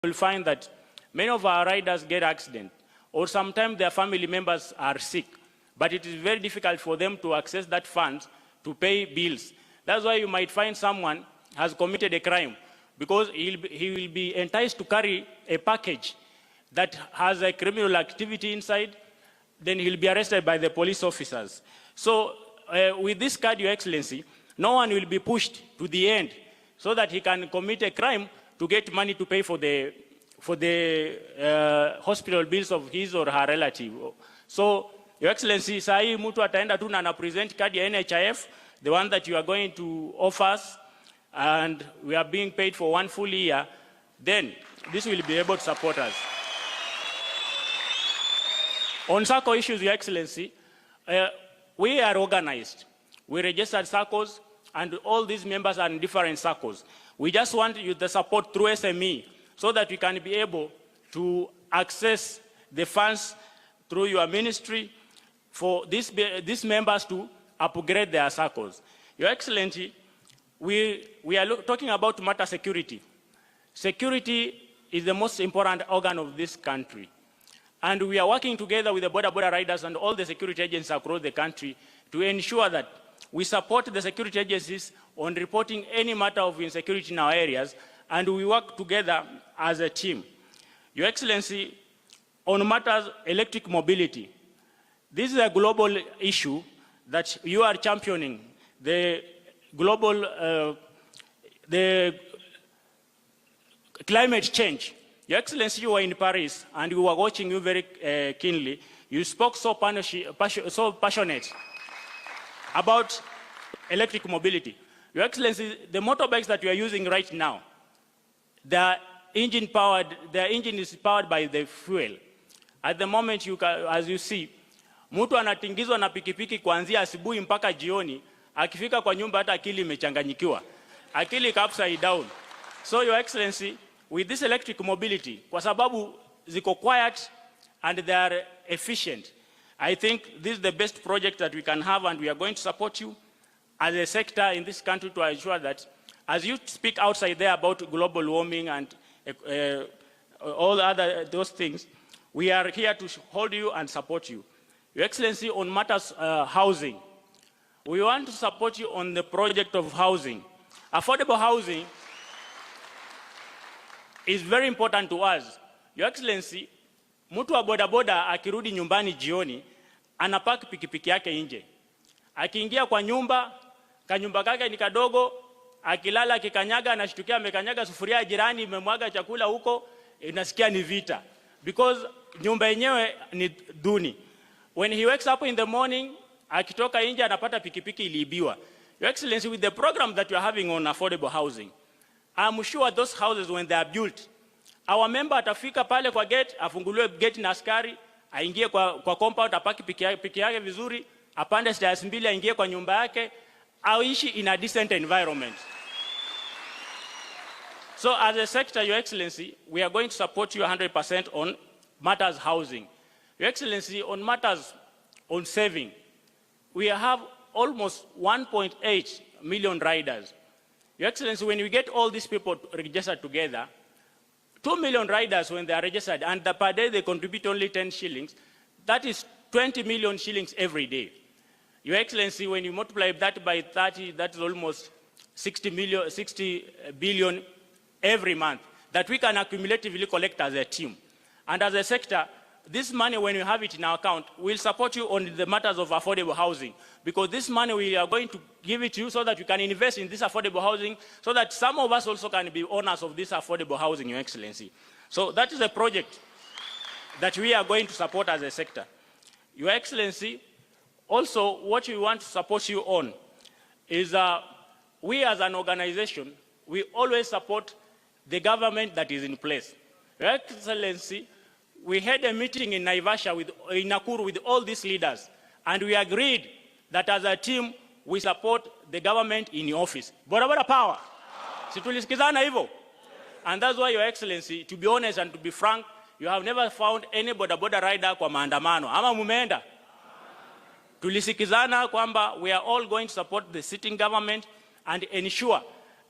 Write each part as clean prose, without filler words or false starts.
will find that many of our riders get accident, or sometimes their family members are sick, but it is very difficult for them to access that funds to pay bills. That's why you might find someone has committed a crime because he will be enticed to carry a package that has a criminal activity inside, then he'll be arrested by the police officers. So with this card, Your Excellency, no one will be pushed to the end so that he can commit a crime to get money to pay for the hospital bills of his or her relative. So, Your Excellency, sahi mtu ataenda tu na present card ya NHIF, the one that you are going to offer us, and we are being paid for 1 full year, then this will be able to support us. On SACCO issues, Your Excellency, we are organized. We registered SACCOs, and all these members are in different SACCOs. We just want you the support through SME so that we can be able to access the funds through your ministry for these members to upgrade their SACCOs. Your Excellency, we are talking about matter security. Security is the most important organ of this country. And we are working together with the Boda riders and all the security agencies across the country to ensure that we support the security agencies on reporting any matter of insecurity in our areas, and we work together as a team. Your Excellency, on matters electric mobility, this is a global issue that you are championing, the global, the climate change. Your Excellency, you were in Paris and we were watching you very keenly. You spoke so passionate about electric mobility. Your Excellency, the motorbikes that you are using right now, their engine is powered by the fuel. At the moment, as you see, mtu anatingizwa na pikipiki kuanzia asubuhi mpaka jioni, akifika kwa nyumba hata akili imechanganyikiwa. Akili iko upside down. So, Your Excellency, with this electric mobility, kwa sababu ziko quiet and they are efficient, I think this is the best project that we can have, and we are going to support you as a sector in this country to ensure that as you speak outside there about global warming and all those things, we are here to hold you and support you. Your Excellency, on matters housing, we want to support you on the project of housing. Affordable housing is very important to us. Your Excellency, mtu wa bodaboda akirudi nyumbani jioni, anapaki pikipiki yake nje. Akiingia kwa nyumba, kanyumba kake ni kadogo, akilala kikanyaga, anashtukia amekanyaga sufuria jirani, imemwaga chakula huko, inasikia ni vita. Because nyumba yenyewe ni duni. When he wakes up in the morning, akitoka nje anapata pikipiki iliibiwa. Your Excellency, with the program that you are having on affordable housing, I'm sure those houses, when they are built, our member atafika pale kwa gate, afunguliwe gate na askari, aingie kwa compound, apaki piki yake vizuri, apande stairs mbili, aingie kwa nyumba yake, aishi in a decent environment. So as a sector, Your Excellency, we are going to support you 100% on matters housing. Your Excellency, on matters on saving, we have almost 1.8 million riders. Your Excellency, when we get all these people registered together, 2 million riders when they are registered, and per day they contribute only 10 shillings, that is 20 million shillings every day. Your Excellency, when you multiply that by 30, that is almost 60 billion every month that we can accumulatively collect as a team. And as a sector, this money, when you have it in our account, will support you on the matters of affordable housing. Because this money, we are going to give it to you so that you can invest in this affordable housing, so that some of us also can be owners of this affordable housing, Your Excellency. So that is a project that we are going to support as a sector. Your Excellency, also what we want to support you on is we as an organization, we always support the government that is in place. Your Excellency, we had a meeting in Naivasha in Nakuru with all these leaders, and we agreed that as a team, we support the government in office. Boda power. Situlisikizana hivyo. And that's why, Your Excellency, to be honest and to be frank, you have never found any boda rider kwa maandamano. Ama mumeenda? Tulisikizana kwamba we are all going to support the sitting government and ensure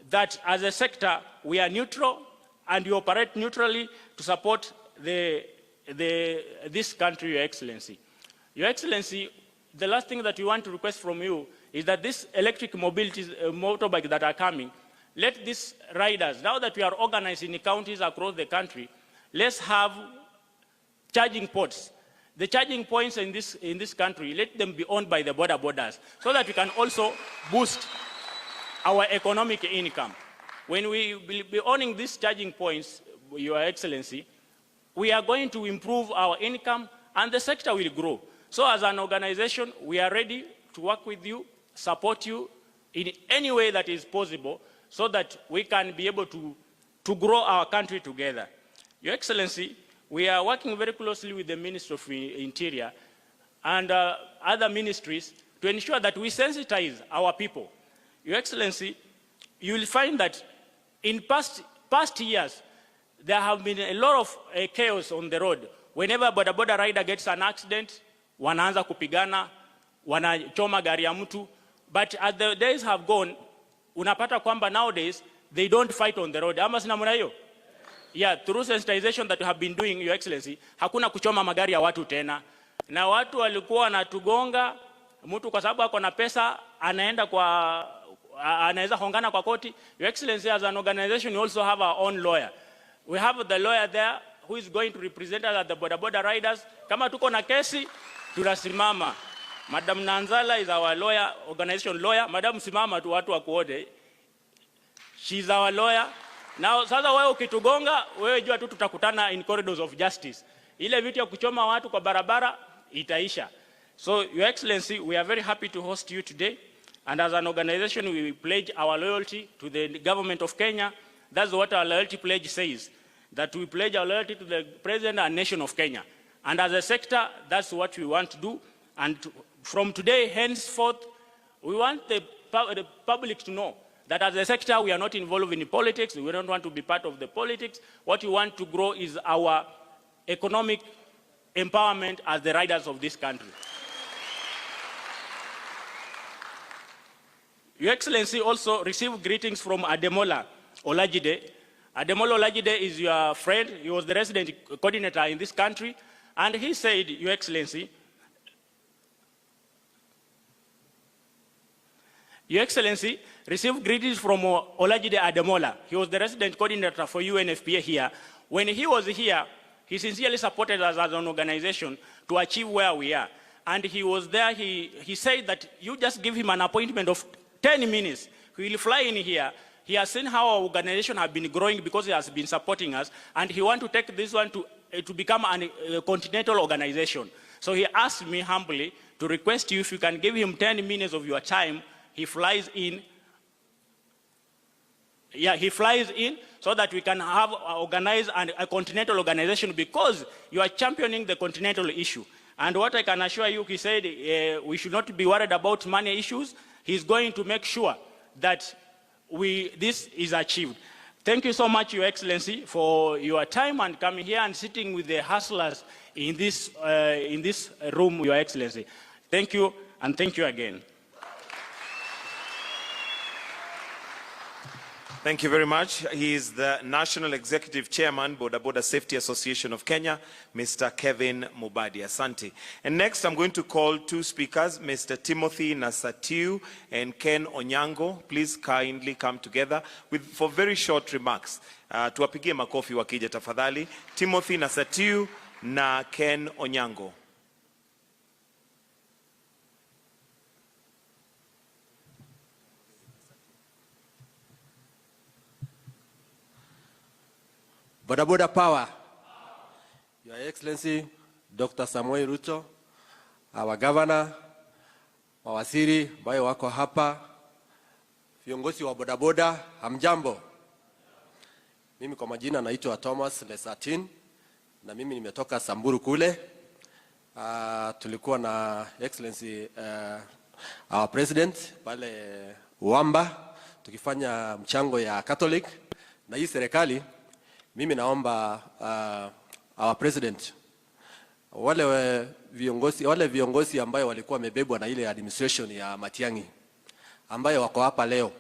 that as a sector, we are neutral and you operate neutrally to support this country, Your Excellency. Your Excellency, the last thing that we want to request from you is that this electric mobility motorbike that are coming, let these riders, now that we are organized in counties across the country, let's have charging ports. The charging points in this country, let them be owned by the bodas, so that we can also boost our economic income. When we will be owning these charging points, Your Excellency, we are going to improve our income and the sector will grow. So as an organization, we are ready to work with you, support you in any way that is possible, so that we can be able to grow our country together. Your Excellency, we are working very closely with the Ministry of Interior and other ministries to ensure that we sensitize our people. Your Excellency, you will find that in past years, there have been a lot of chaos on the road. Whenever boda rider gets an accident, wanaanza kupigana, wanachoma gari ya mtu. But as the days have gone, unapata kwamba nowadays, they don't fight on the road. Ama sina muna hiyo? Yeah, through sensitization that we have been doing, Your Excellency, hakuna kuchoma magari ya watu tena. Na watu walikuwa wanatugonga, mtu kwa sababu ako na pesa, anaweza hongana kwa koti. Your Excellency, as an organization, we also have our own lawyer. We have the lawyer there who is going to represent us as the boda riders. Kama tuko na kesi, tunasimama. Madam Nanzala is our lawyer, organization lawyer. Madam simama tu watu wakuode. She's our lawyer. Now, sasa wewe ukitugonga, wewe jua tu tutakutana in corridors of justice. Ile vitu ya kuchoma watu kwa barabara, itaisha. So, Your Excellency, we are very happy to host you today. And as an organization, we pledge our loyalty to the government of Kenya. That's what our loyalty pledge says. That we pledge our loyalty to the President and nation of Kenya. And as a sector, that's what we want to do. And from today, henceforth, we want the public to know that as a sector, we are not involved in politics. We don't want to be part of the politics. What we want to grow is our economic empowerment as the riders of this country. Your Excellency also received greetings from Ademola Olajide. Ademola Olajide is your friend. He was the resident coordinator in this country. And he said, Your Excellency, received greetings from Olajide Ademola. He was the resident coordinator for UNFPA here. When he was here, he sincerely supported us as an organization to achieve where we are. And he was there, he said that you just give him an appointment of 10 minutes. He will fly in here. He has seen how our organization has been growing because he has been supporting us. And he wants to take this one to become a continental organization. So he asked me humbly to request you if you can give him 10 minutes of your time. He flies in. Yeah, he flies in so that we can have organized a continental organization, because you are championing the continental issue. And what I can assure you, he said, we should not be worried about money issues. He's going to make sure that this is achieved. Thank you so much, Your Excellency, for your time and coming here and sitting with the hustlers in this room, Your Excellency. Thank you, and thank you again. Thank you very much. He is the National Executive Chairman, Boda Safety Association of Kenya, Mr. Kevin Mubadi. Asante. And next, I'm going to call two speakers, Mr. Timothy Nasatiu and Ken Onyango. Please kindly come together for very short remarks. Tuwapigie makofi wakija tafadhali. Timothy Nasatiu na Ken Onyango. Boda power. Your Excellency, Dr. Samuel Ruto, our governor, mawaziri ambayo wako hapa, viongozi wa bodaboda, hamjambo. Mimi kwa majina naitwa Thomas Lesatin, na mimi nimetoka Samburu kule. Tulikuwa na Excellency our president pale Uwamba tukifanya mchango ya Catholic, na hii serikali mimi naomba our president, wale viongozi ambayo walikuwa wamebebwa na ile administration ya Matiang'i ambayo wako hapa leo,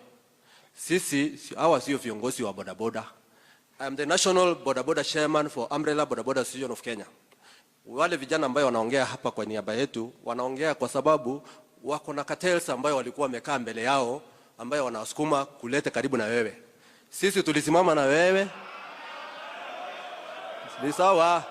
sisi hawa sio viongozi wa bodaboda, I am the National Boda Boda Chairman for Umbrella Boda Boda Association of Kenya. Wale vijana ambao wanaongea hapa kwa niaba yetu, wanaongea kwa sababu wako na cartels ambao walikuwa wamekaa mbele yao, ambao wanawasukuma kuleta karibu na wewe. Sisi tulisimama na wewe. Ni sawa.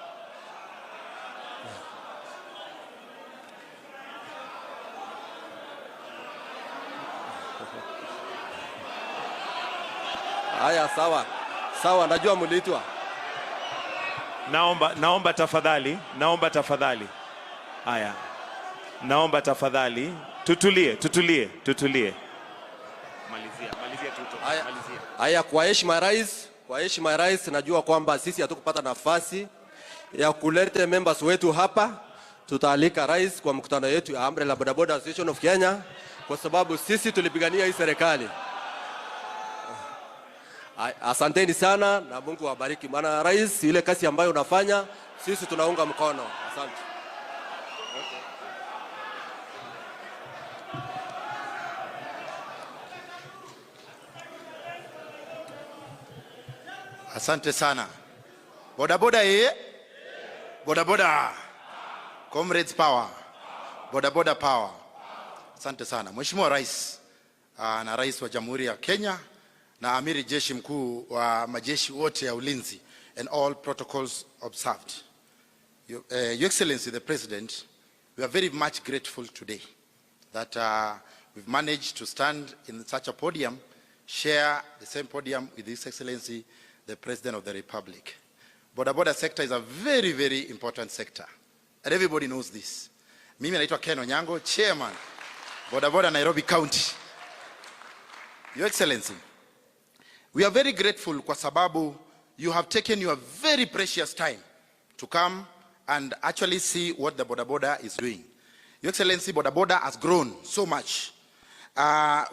Haya, sawa. Sawa, najua mliitwa. Naomba tafadhali. Haya. Naomba tafadhali. Tutulie. Malizia Tuto. Malizia. Haya, kwa heshima ya rais, najua kwamba sisi hatukupata nafasi ya kuleta members wetu hapa. Tutaalika rais kwa mkutano yetu ya Umbrella Boda Boda Association of Kenya kwa sababu sisi tulipigania hii serikali. Asanteni sana na Mungu awabariki. Maana rais, ile kazi ambayo unafanya sisi tunaunga mkono. Asante. Asante sana. Boda boda Boda boda. Comrades power. Boda boda power. Asante sana. Mheshimiwa Rais na Rais wa Jamhuri ya Kenya na Amiri Jeshi Mkuu wa majeshi wote ya ulinzi and all protocols observed. Your Excellency the President, we are very much grateful today that we've managed to stand in such a podium, share the same podium with His Excellency the President of the Republic. Boda boda sector is a very, very important sector. And everybody knows this. Mimi naitwa Ken Onyango, Chairman, Boda Boda Nairobi County. Your Excellency, we are very grateful kwa sababu you have taken your very precious time to come and actually see what the Boda Boda is doing. Your Excellency, Boda Boda has grown so much.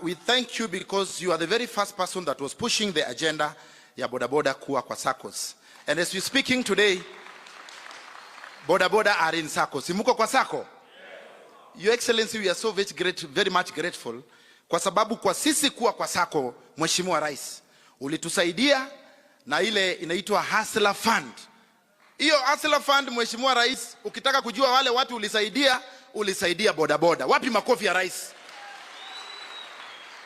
We thank you because you are the very first person that was pushing the agenda ya Boda Boda kuwa kwa SACCOs. And as we're speaking today, Boda Boda are in SACCOs. Simuko kwa SACCO? Your Excellency, we are so very much grateful kwa sababu kwa sisi kuwa kwa SACCO, Mheshimiwa Rais, ulitusaidia na ile inaitwa Hustler Fund. Hiyo Hustler Fund, Mheshimiwa Rais, ukitaka kujua wale watu ulisaidia Boda Boda. Wapi makofi ya Rais?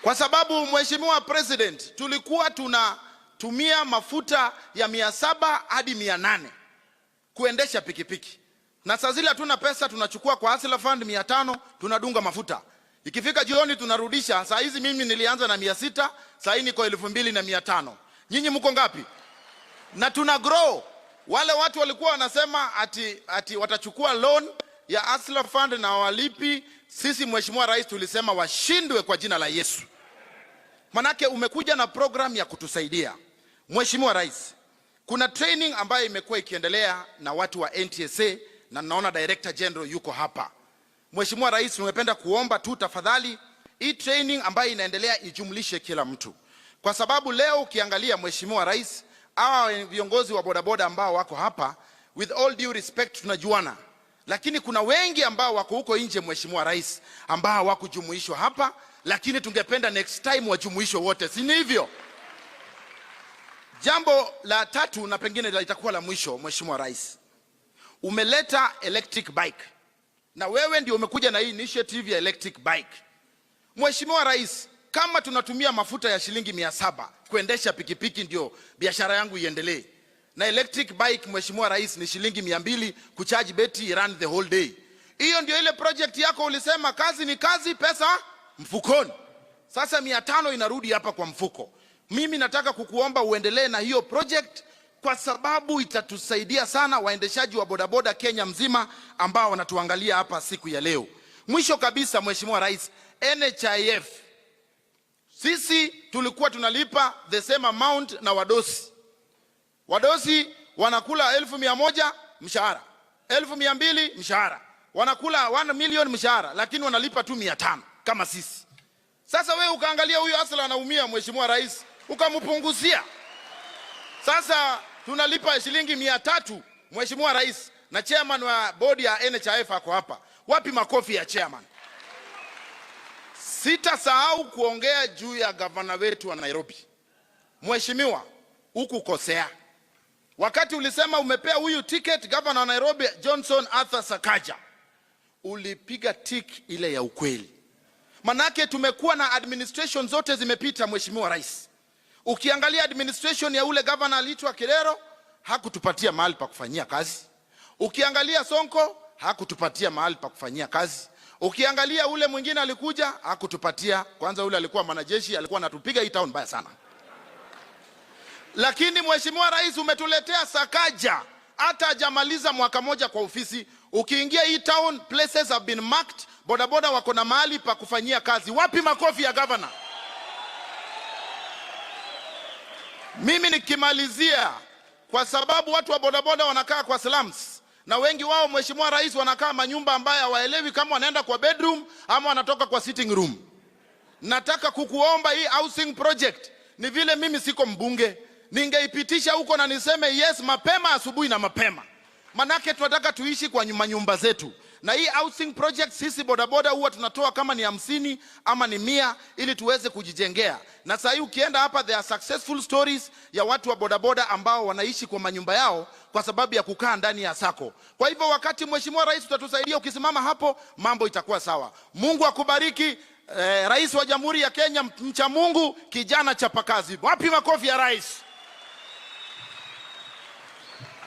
Kwa sababu Mheshimiwa President, tulikuwa tunatumia mafuta ya 700 hadi 800 kuendesha pikipiki. Na saa zile hatuna pesa, tunachukua kwa Hustler Fund 500, tunadunga mafuta. Ikifika jioni tunarudisha. Saa hizi mimi nilianza na 600, saa hii niko 2500. Nyinyi mko ngapi? Na tuna grow. Wale watu walikuwa wanasema ati watachukua loan ya Hustler Fund na walipi. Sisi Mheshimiwa Rais tulisema washindwe kwa jina la Yesu. Manake umekuja na program ya kutusaidia. Mheshimiwa Rais, kuna training ambayo imekuwa ikiendelea na watu wa NTSA na naona Director General yuko hapa. Mheshimiwa Rais, tungependa kuomba tu tafadhali hii training ambayo inaendelea ijumlishe kila mtu. Kwa sababu leo ukiangalia Mheshimiwa Rais, hawa viongozi wa bodaboda ambao wako hapa, with all due respect tunajuana. Lakini kuna wengi ambao wako huko nje Mheshimiwa Rais ambao hawakujumuishwa hapa, lakini tungependa next time wajumuishwe wote. Si hivyo? Jambo la tatu na pengine litakuwa la mwisho, Mheshimiwa Rais. Umeleta electric bike. Na wewe ndio umekuja na hii initiative ya electric bike. Mheshimiwa Rais, kama tunatumia mafuta ya shilingi 700 kuendesha pikipiki ndio biashara yangu iendelee. Na electric bike Mheshimiwa Rais ni shilingi 200 kucharge betri run the whole day. Hiyo ndio ile project yako ulisema kazi ni kazi, pesa mfukoni. Sasa 500 inarudi hapa kwa mfuko. Mimi nataka kukuomba uendelee na hiyo project kwa sababu itatusaidia sana waendeshaji wa bodaboda Kenya mzima ambao wanatuangalia hapa siku ya leo. Mwisho kabisa Mheshimiwa Rais, NHIF. Sisi tulikuwa tunalipa the same amount na wadosi. Wadosi wanakula 1,100 mshahara, 1,200 mshahara. Wanakula 1 million mshahara, lakini wanalipa tu 500 kama sisi. Sasa wewe ukaangalia huyu asla anaumia Mheshimiwa Rais, ukampunguzia. Sasa tunalipa shilingi 300 Mheshimiwa Rais, na chairman wa bodi ya NHIF ako hapa. Wapi makofi ya chairman? Sitasahau kuongea juu ya gavana wetu wa Nairobi. Mheshimiwa, hukukosea. Wakati ulisema umepea huyu ticket governor wa Nairobi Johnson Arthur Sakaja, ulipiga tick ile ya ukweli. Manake tumekuwa na administration zote zimepita, Mheshimiwa Rais. Ukiangalia administration ya ule governor aliitwa Kirero, hakutupatia mahali pa kufanyia kazi. Ukiangalia Sonko, hakutupatia mahali pa kufanyia kazi. Ukiangalia ule mwingine alikuja, hakutupatia. Kwanza ule alikuwa mwanajeshi, alikuwa anatupiga hii town mbaya sana. Lakini Mheshimiwa Rais umetuletea Sakaja, hata hajamaliza mwaka moja kwa ofisi. Ukiingia hii town, places have been marked, bodaboda wako na mahali pa kufanyia kazi. Wapi makofi ya governor? Mimi nikimalizia, kwa sababu watu wa bodaboda wanakaa kwa slums, na wengi wao Mheshimiwa Rais wanakaa manyumba ambayo hawaelewi kama wanaenda kwa bedroom ama wanatoka kwa sitting room. Nataka kukuomba hii housing project, ni vile mimi siko mbunge, ningeipitisha huko na niseme yes mapema asubuhi na mapema. Manake tunataka tuishi kwa nyumba zetu. Na hii housing project sisi bodaboda huwa tunatoa kama ni 50 ama ni 100 ili tuweze kujijengea. Na sasa ukienda hapa, there are successful stories ya watu wa bodaboda ambao wanaishi kwa manyumba yao kwa sababu ya kukaa ndani ya sako. Kwa hivyo wakati Mheshimiwa Rais utatusaidia, ukisimama hapo mambo itakuwa sawa. Mungu akubariki. Rais wa Jamhuri ya Kenya, mcha Mungu, kijana chapakazi. Wapi makofi ya rais?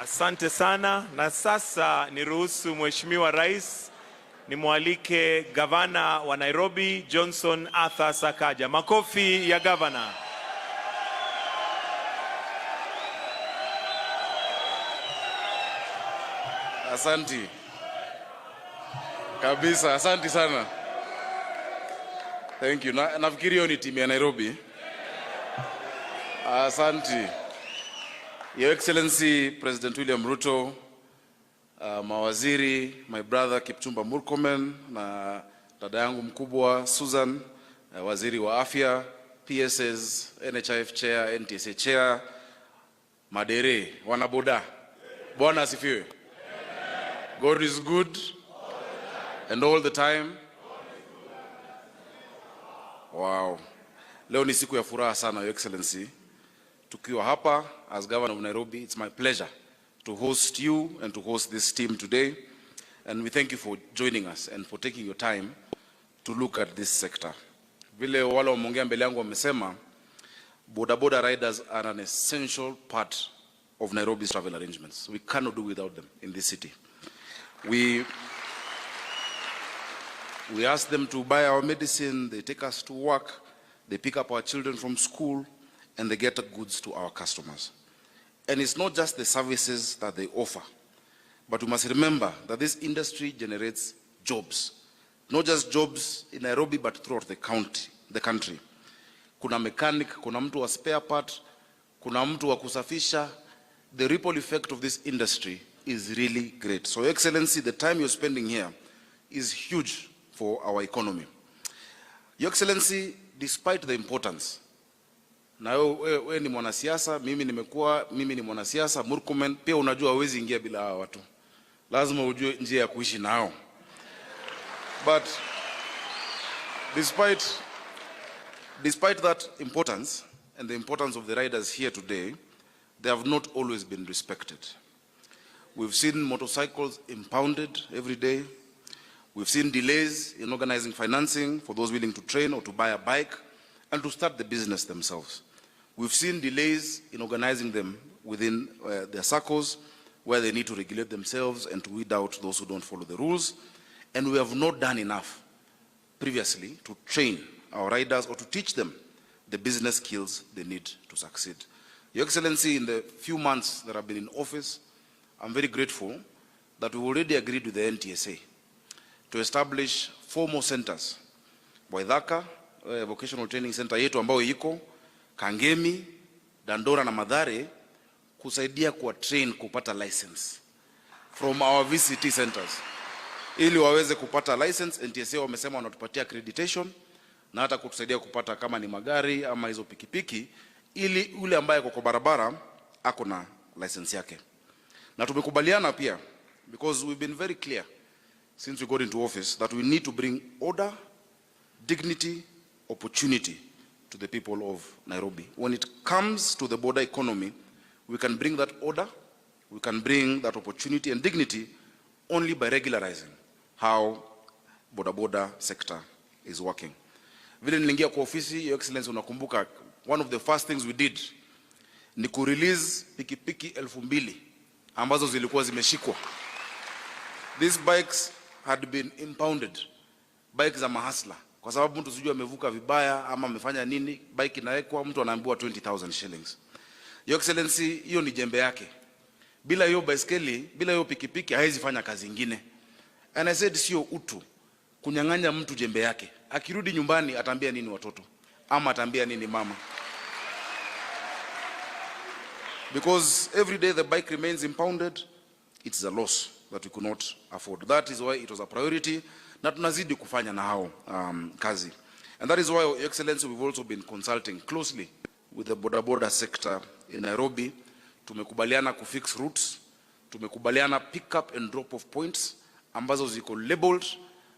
Asante sana. Na sasa niruhusu Mheshimiwa Rais nimwalike gavana wa Nairobi Johnson Arthur Sakaja. Makofi ya gavana. Asante kabisa, asante sana. Thank you. Nafikiri hiyo ni timu ya Nairobi. Asante. Your Excellency President William Ruto, mawaziri, my brother Kipchumba Murkomen na dada yangu mkubwa Susan, waziri wa afya, PSS, NHIF chair, NTSA chair, madere, wanaboda. Bwana asifiwe. God is good and all the time. Wow. Leo ni siku ya furaha sana, Your Excellency. Tukiwa hapa as Governor of Nairobi, it's my pleasure to host you and to host this team today. And we thank you for joining us and for taking your time to look at this sector. Vile wale wameongea mbele yangu wamesema, bodaboda riders are an essential part of Nairobi's travel arrangements. We cannot do without them in this city. We ask them to buy our medicine, they take us to work, they pick up our children from school, and they get the goods to our customers. And it's not just the services that they offer, but we must remember that this industry generates jobs. Not just jobs in Nairobi, but throughout the country. Kuna mechanic, kuna mtu wa spare part, kuna mtu wa kusafisha. The ripple effect of this industry is really great. So, Your Excellency, the time you're spending here is huge for our economy. Your Excellency, despite the importance, na wewe ni mwanasiasa, mimi ni mwanasiasa, Murkomen pia unajua hawezi ingia bila hawa watu. Lazima ujue njia ya kuishi nao. But despite that importance and the importance of the riders here today, they have not always been respected. We've seen motorcycles impounded every day. We've seen delays in organizing financing for those willing to train or to buy a bike and to start the business themselves. We've seen delays in organizing them within their circles where they need to regulate themselves and to weed out those who don't follow the rules. And we have not done enough previously to train our riders or to teach them the business skills they need to succeed. Your Excellency, in the few months that I've been in office, I'm very grateful that we already agreed with the NTSA to establish 4 more centers. Waithaka, Vocational Training Center yetu ambao iko, Kangemi, Dandora na Mathare, kusaidia kuwa train kupata license from our VCT centers. Ili waweze kupata license, NTSA wamesema wanatupatia accreditation na hata kutusaidia kupata kama ni magari ama hizo pikipiki, ili ule ambaye kwa barabara ako na license yake. Na tumekubaliana pia, because we've been very clear since we got into office, that we need to bring order, dignity, opportunity to the people of Nairobi. When it comes to the border economy, we can bring that order, we can bring that opportunity and dignity only by regularizing how boda sector is working. Vile nilingia kwa ofisi, Your Excellency, unakumbuka, one of the first things we did ni kurelease pikipiki 2,000 ambazo zilikuwa zimeshikwa. These bikes had been impounded, bikes za mahasla. Kwa sababu mtu sijui amevuka vibaya ama amefanya nini, bike inawekwa, mtu anaambiwa 20,000 shillings. Your Excellency, hiyo ni jembe yake. Bila hiyo baiskeli, bila hiyo pikipiki haiwezi fanya kazi nyingine. And I said sio utu kunyang'anya mtu jembe yake. Akirudi nyumbani ataambia nini watoto? Ama ataambia nini mama? Because every day the bike remains impounded, it's a loss that we could not afford. That is why it was a priority, na tunazidi kufanya na hao kazi. And that is why, Your Excellency, we've also been consulting closely with the boda sector in Nairobi. Tumekubaliana kufix routes, tumekubaliana pick up and drop off points ambazo ziko labeled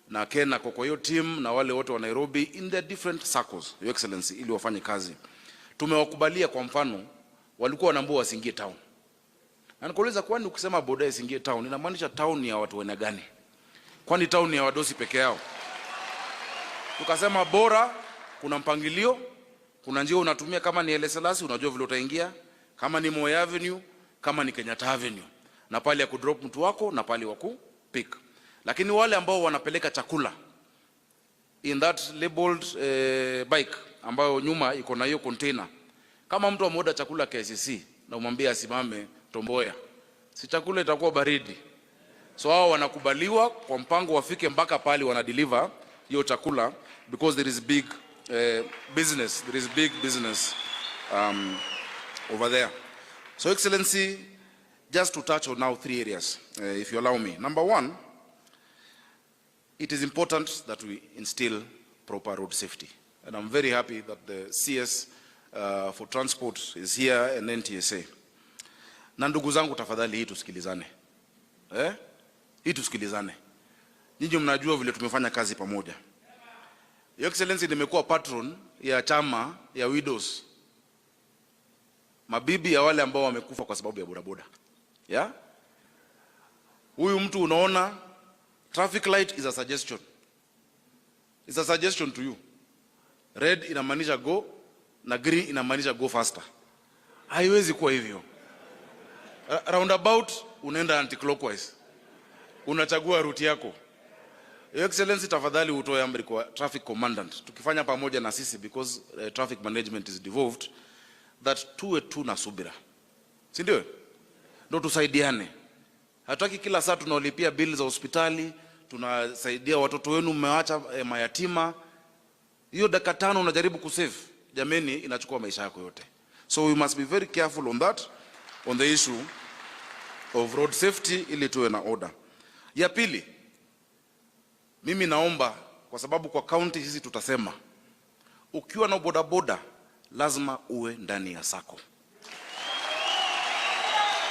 na Kena kwa hiyo team na wale wote wa Nairobi in their different circles, Your Excellency, ili wafanye kazi. Tumewakubalia, kwa mfano, walikuwa wanaambiwa wasiingie town. Na nikuuliza, kwani ukisema boda isingie town inamaanisha town ni ya watu wana gani? Kwani town ni ya wadosi peke yao? Tukasema bora kuna mpangilio, kuna njia unatumia, kama ni LSLS unajua vile utaingia, kama ni Moi Avenue, kama ni Kenyatta Avenue, na pale ya kudrop mtu wako na pale wa kupick. Lakini wale ambao wanapeleka chakula in that labeled bike ambayo nyuma iko na hiyo container, kama mtu ameoda chakula KCC na umwambie asimame Tomboya, si chakula itakuwa baridi. So hao wanakubaliwa kwa mpango wafike mpaka pale wana deliver hiyo chakula, because there is big business, there is big business over there. So, Excellency, just to touch on now 3 areas, if you allow me. Number 1, it is important that we instill proper road safety. And I'm very happy that the CS for transport is here and NTSA. Na ndugu zangu, tafadhali hii tusikilizane. Hii tusikilizane. Nyinyi mnajua vile tumefanya kazi pamoja. Your Excellency, nimekuwa patron ya chama ya widows, mabibi ya wale ambao wamekufa kwa sababu ya bodaboda. Yeah? Huyu mtu unaona, traffic light is a suggestion. It's a suggestion to you. Red inamaanisha go na green inamaanisha go faster. Haiwezi kuwa hivyo. Roundabout unaenda anti-clockwise. Unachagua route yako. Your Excellency, tafadhali utoe amri kwa traffic commandant, tukifanya pamoja na sisi, because traffic management is devolved, that tuwe tu na subira. Si ndio? Ndio tusaidiane. Hataki kila saa tunaolipia bills za hospitali, tunasaidia watoto wenu mmeacha mayatima. Hiyo dakika 5 unajaribu kusave, jameni, inachukua maisha yako yote. So we must be very careful on that, on the issue of road safety, ili tuwe na order. Ya pili, mimi naomba, kwa sababu kwa county hizi tutasema, ukiwa na bodaboda lazima uwe ndani ya sako.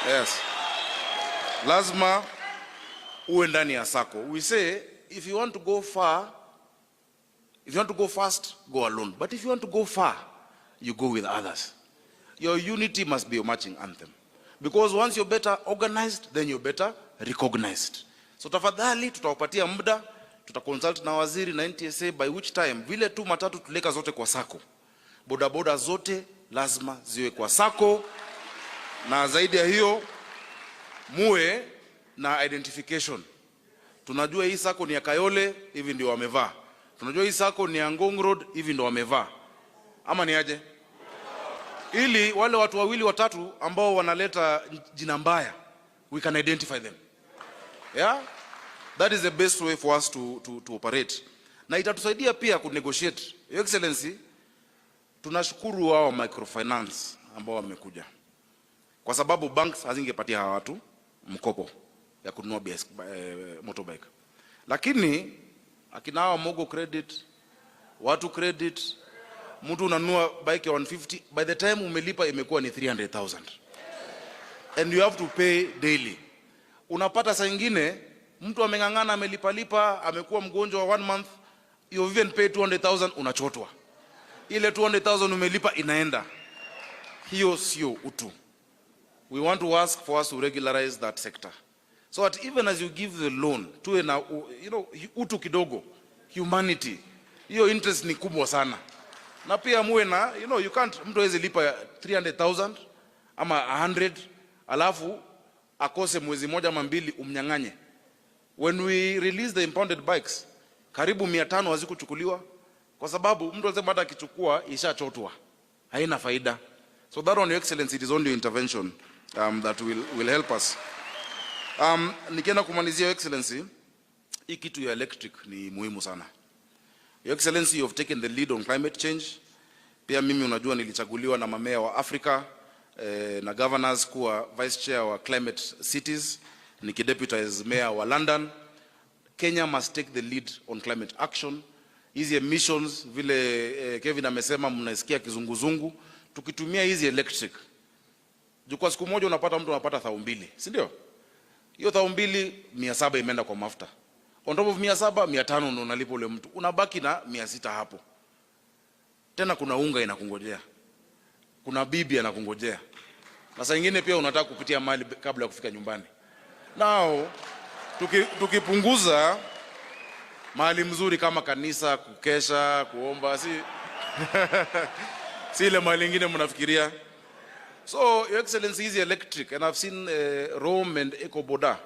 Yes. Lazima uwe ndani ya sako. We say, if you want to go far, if you want to go fast, go alone. But if you want to go far, you go with others. Your unity must be your marching anthem. Because once you're better organized, then you're better recognized. So tafadhali tutawapatia muda, tutaconsult na waziri na NTSA, by which time vile tu matatu tuleka zote kwa sako. Bodaboda zote lazima ziwe kwa sako, na zaidi ya hiyo muwe na identification. Tunajua hii sako ni ya Kayole, hivi ndio wamevaa. Tunajua hii sako ni ya Ngong Road, hivi ndio wamevaa. Ama ni aje? Ili wale watu wawili watatu ambao wanaleta jina mbaya, we can identify them. Yeah? That is the best way for us to operate. Na itatusaidia pia ku negotiate. Your Excellency, tunashukuru wao microfinance ambao wamekuja, kwa sababu banks hazingepatia hawa watu mkopo ya kununua motorbike. Lakini akina hawa Mogo credit, watu credit, mtu unanunua bike ya 150, by the time umelipa imekuwa ni 300,000. And you have to pay daily. Unapata saa nyingine mtu amengangana, amelipa, amekuwa mgonjwa wa 1 month, you even pay 200,000, unachotwa. ile 200,000 umelipa inaenda. Hiyo sio utu. We want to ask for us to regularize that sector. So that even as you give the loan, tuwe na, utu kidogo, humanity. Hiyo interest ni kubwa sana. Na pia muwe na, you can't, mtu hawezi lipa 300,000 ama 100, alafu akose mwezi moja ama mbili umnyang'anye. When we release the impounded bikes, karibu 500 hazikuchukuliwa kwa sababu mtu anasema hata akichukua ishachotwa. Haina faida. So that on your excellency, it is only intervention that will help us. Nikienda kumalizia your excellency, hii kitu ya electric ni muhimu sana. Your excellency, you have taken the lead on climate change. Pia mimi unajua nilichaguliwa na mamea wa Africa na governors kuwa vice chair wa climate cities, nikideputize mayor wa London. Kenya must take the lead on climate action. Hizi emissions vile Kevin amesema mnasikia kizunguzungu, tukitumia hizi electric. Kwa siku moja unapata mtu anapata 2,000, si ndio? Hiyo 2,000 700 imeenda kwa mafuta. On top of 700, 500 ndio unalipa ule mtu. Unabaki na 600 hapo. Tena kuna unga inakungojea. Kuna bibi anakungojea. Na saa nyingine pia unataka kupitia mali kabla ya kufika nyumbani. Now tukipunguza mahali mzuri kama kanisa, kukesha, kuomba, si ile mahali nyingine mnafikiria. So your excellency is electric, and I've seen Rome and Boda.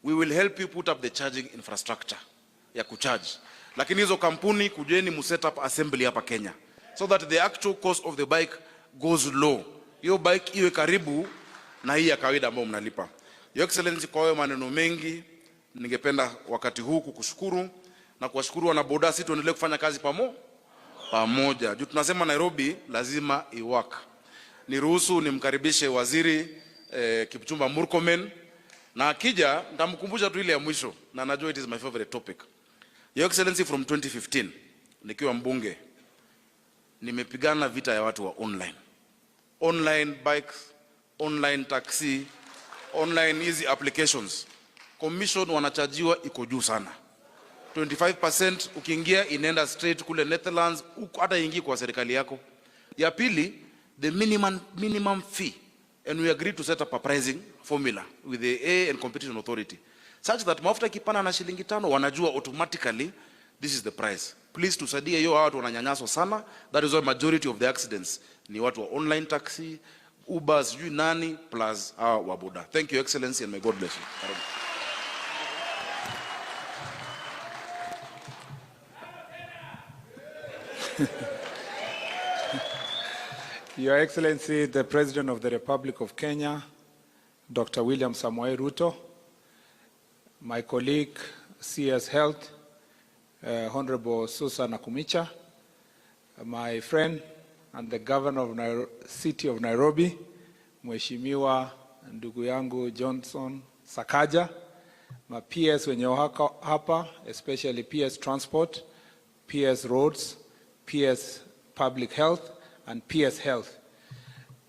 We will help you put up the charging infrastructure ya kucharge. Lakini hizo kampuni kujeni mu set up assembly hapa Kenya so that the actual cost of the bike goes low. Hiyo bike iwe karibu na hii ya kawaida ambayo mnalipa. Your excellency, kwa hiyo maneno mengi, ningependa wakati huu kukushukuru na kuwashukuru wana Boda. Sisi tuendelee kufanya kazi pamoja. Juu tunasema Nairobi lazima iwaka. Niruhusu nimkaribishe waziri Kipchumba Murkomen, na akija nitamkumbusha tu ile ya mwisho, na najua it is my favorite topic. Your excellency, from 2015 nikiwa mbunge nimepigana vita ya watu wa online bikes, online taxi, online easy applications. Commission wanachajiwa iko juu sana. 25% ukiingia inaenda straight kule Netherlands, hata ingi kwa serikali yako. Ya pili, the minimum fee, and we agreed to set up a pricing formula with the A and Competition Authority such that mafuta kipana na shilingi 5 wanajua automatically this is the price. Please tusaidie hiyo, watu wananyanyaswa sana. That is why majority of the accidents ni watu wa online taxi, Uber, sijui nani plus wa Boda. Thank you, excellency, and may God bless you. Your Excellency, the President of the Republic of Kenya, Dr. William Samoei Ruto, my colleague, CS Health, Honorable Susan Akumicha, my friend and the Governor of City of Nairobi, Mheshimiwa ndugu yangu Johnson Sakaja, my PS wenye wako hapa, especially PS Transport, PS Roads, PS Public Health, and PS Health.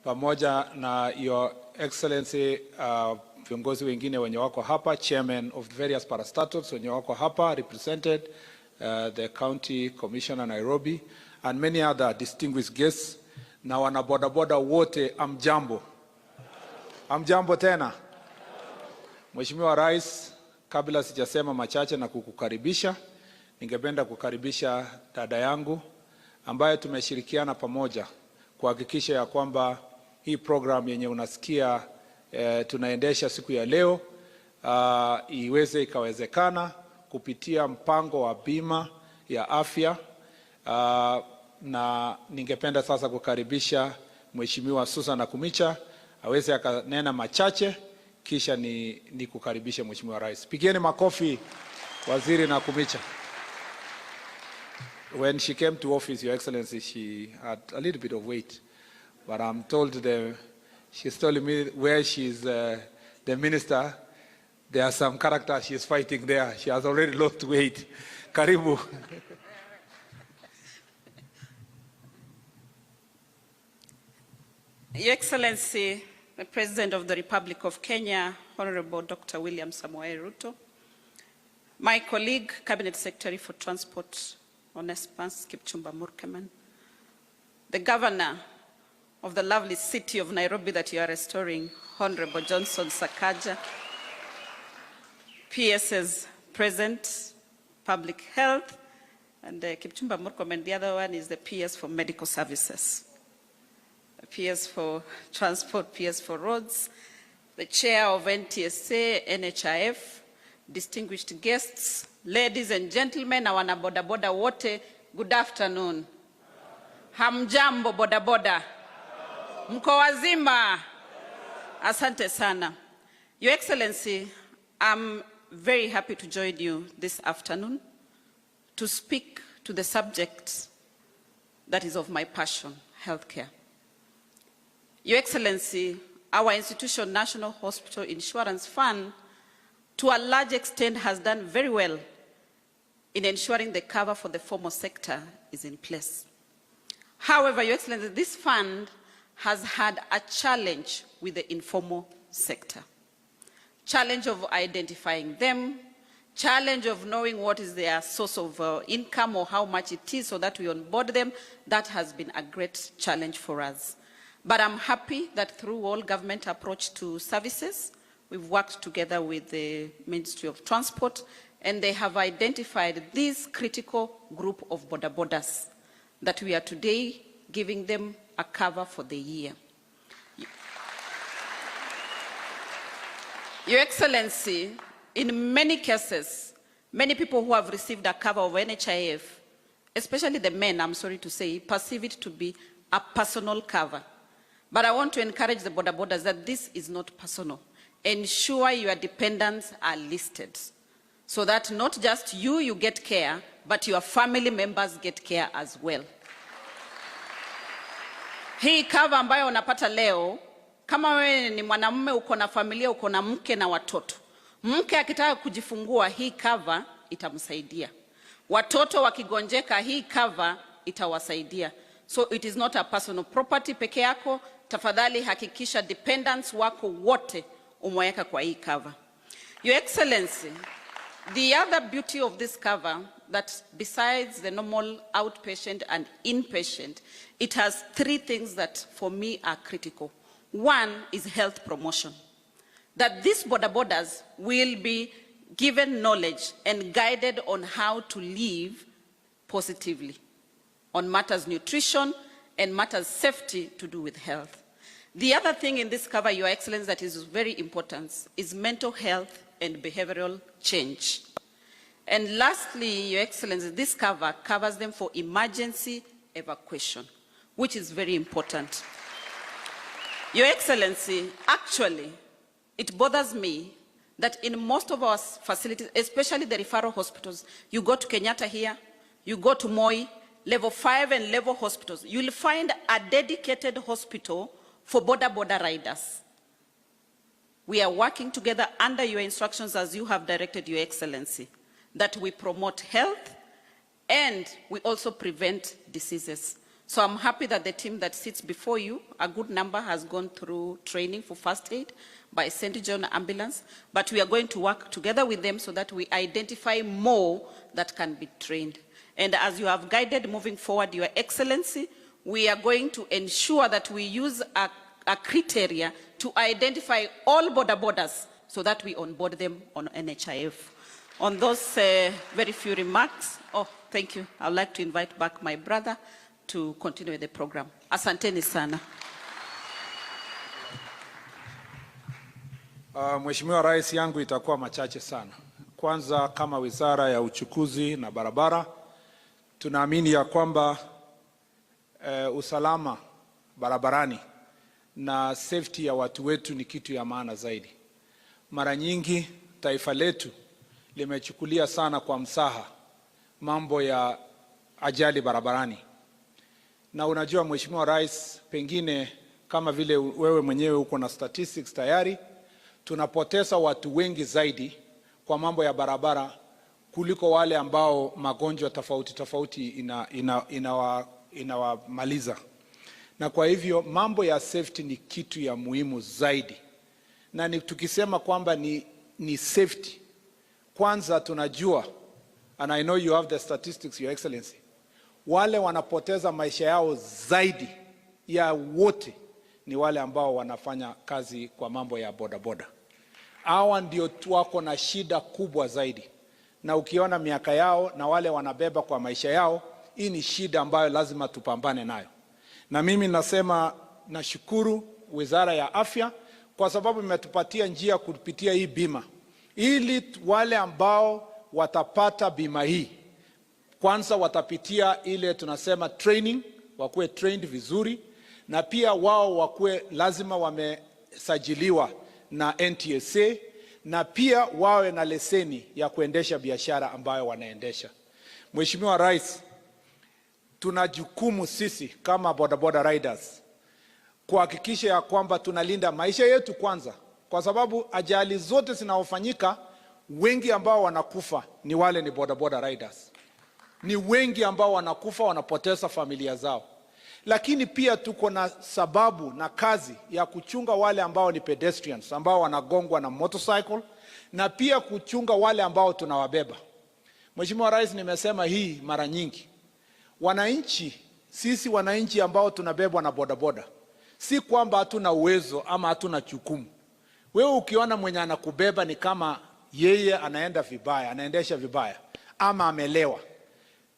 Pamoja na Your Excellency, viongozi wengine wenye wako hapa, chairman of the various parastatals wenye wako hapa, represented the County Commissioner Nairobi, and many other distinguished guests, na wana bodaboda wote, amjambo. Amjambo tena. Mheshimiwa Rais, kabla sijasema machache na kukukaribisha, ningependa kukaribisha dada yangu ambaye tumeshirikiana pamoja kuhakikisha ya kwamba hii program yenye unasikia tunaendesha siku ya leo iweze ikawezekana kupitia mpango wa bima ya afya. Na ningependa sasa kukaribisha Mheshimiwa Susan Akumicha aweze akanena machache, kisha ni kukaribisha Mheshimiwa Rais. Pigieni makofi Waziri na Akumicha. When she came to office, Your Excellency, she had a little bit of weight, but I'm told she's telling me where she's the minister, there are some characters she's fighting there. She has already lost weight. Karibu. Your Excellency, the President of the Republic of Kenya, Honorable Dr. William Samoei Ruto, my colleague, Cabinet Secretary for Transport, Onesmus Kipchumba Murkomen, the governor of the lovely city of Nairobi that you are restoring, Honorable Johnson Sakaja, PS's present, Public Health, and Kipchumba Murkomen, the other one is the PS for Medical Services, PS for Transport, PS for Roads, the Chair of NTSA, NHIF, distinguished guests, ladies and gentlemen, na wana boda boda wote, good afternoon. Hamjambo boda boda. Mko wazima. Asante sana. Your Excellency, I'm very happy to join you this afternoon to speak to the subject that is of my passion, healthcare. Your Excellency, our institution, National Hospital Insurance Fund, to a large extent has done very well in ensuring the cover for the formal sector is in place. However, Your Excellency, this fund has had a challenge with the informal sector. Challenge of identifying them, challenge of knowing what is their source of income or how much it is so that we onboard them. That has been a great challenge for us. But I'm happy that through all government approach to services, we've worked together with the Ministry of Transport, and they have identified this critical group of boda bodas that we are today giving them a cover for the year. Your Excellency, in many cases, many people who have received a cover of NHIF, especially the men, I'm sorry to say, perceive it to be a personal cover. But I want to encourage the boda bodas that this is not personal. Ensure your dependents are listed so that not just you get care, but your family members get care as well. Hii cover ambayo unapata leo, kama wewe ni mwanamume uko na familia, uko na mke na watoto. Mke akitaka kujifungua, hii cover itamsaidia. Watoto wakigonjeka, hii cover itawasaidia. So it is not a personal property peke yako. Tafadhali hakikisha dependents wako wote umeweka kwa hii cover. Your Excellency, the other beauty of this cover, that besides the normal outpatient and inpatient, it has three things that for me are critical. One is health promotion. That these boda bodas will be given knowledge and guided on how to live positively on matters nutrition and matters safety to do with health. The other thing in this cover, Your Excellency, that is very important is mental health and behavioral change. And lastly, Your Excellency, this cover covers them for emergency evacuation, which is very important. Your Excellency, actually, it bothers me that in most of our facilities, especially the referral hospitals, you go to Kenyatta here, you go to Moi, level 5 and level hospitals, you'll find a dedicated hospital for boda boda riders. We are working together under your instructions as you have directed, Your Excellency, that we promote health and we also prevent diseases. So I'm happy that the team that sits before you, a good number has gone through training for first aid by St. John Ambulance, but we are going to work together with them so that we identify more that can be trained. And as you have guided moving forward, Your Excellency, we are going to ensure that we use a criteria to identify all boda bodas so that we onboard them on NHIF. On those very few remarks, thank you. I'd like to invite back my brother to continue with the program. Asanteni sana. Mheshimiwa Rais, yangu itakuwa machache sana. Kwanza, kama Wizara ya Uchukuzi na Barabara, tunaamini ya kwamba usalama barabarani na safety ya watu wetu ni kitu ya maana zaidi. Mara nyingi taifa letu limechukulia sana kwa msaha mambo ya ajali barabarani. Na unajua Mheshimiwa Rais, pengine kama vile wewe mwenyewe uko na statistics tayari, tunapoteza watu wengi zaidi kwa mambo ya barabara kuliko wale ambao magonjwa tofauti inawamaliza. Na kwa hivyo mambo ya safety ni kitu ya muhimu zaidi. Na tukisema kwamba ni safety, kwanza tunajua, and I know you have the statistics, Your Excellency, wale wanapoteza maisha yao zaidi ya wote ni wale ambao wanafanya kazi kwa mambo ya bodaboda. Hawa ndio wako na shida kubwa zaidi, na ukiona miaka yao na wale wanabeba kwa maisha yao, hii ni shida ambayo lazima tupambane nayo. Na mimi nasema nashukuru Wizara ya Afya kwa sababu imetupatia njia kupitia hii bima, ili wale ambao watapata bima hii kwanza watapitia ile tunasema training, wakuwe trained vizuri, na pia wao wakuwe lazima wamesajiliwa na NTSA, na pia wawe na leseni ya kuendesha biashara ambayo wanaendesha. Mheshimiwa Rais, tuna jukumu sisi kama bodaboda riders kuhakikisha ya kwamba tunalinda maisha yetu kwanza, kwa sababu ajali zote zinaofanyika, wengi ambao wanakufa ni wale ni bodaboda riders. Ni wengi ambao wanakufa, wanapoteza familia zao. Lakini pia tuko na sababu na kazi ya kuchunga wale ambao ni pedestrians, ambao wanagongwa na motorcycle, na pia kuchunga wale ambao tunawabeba. Mheshimiwa Rais, nimesema hii mara nyingi. Wananchi, sisi wananchi ambao tunabebwa na bodaboda, si kwamba hatuna uwezo ama hatuna jukumu. Wewe ukiona mwenye anakubeba ni kama yeye anaenda vibaya, anaendesha vibaya ama amelewa,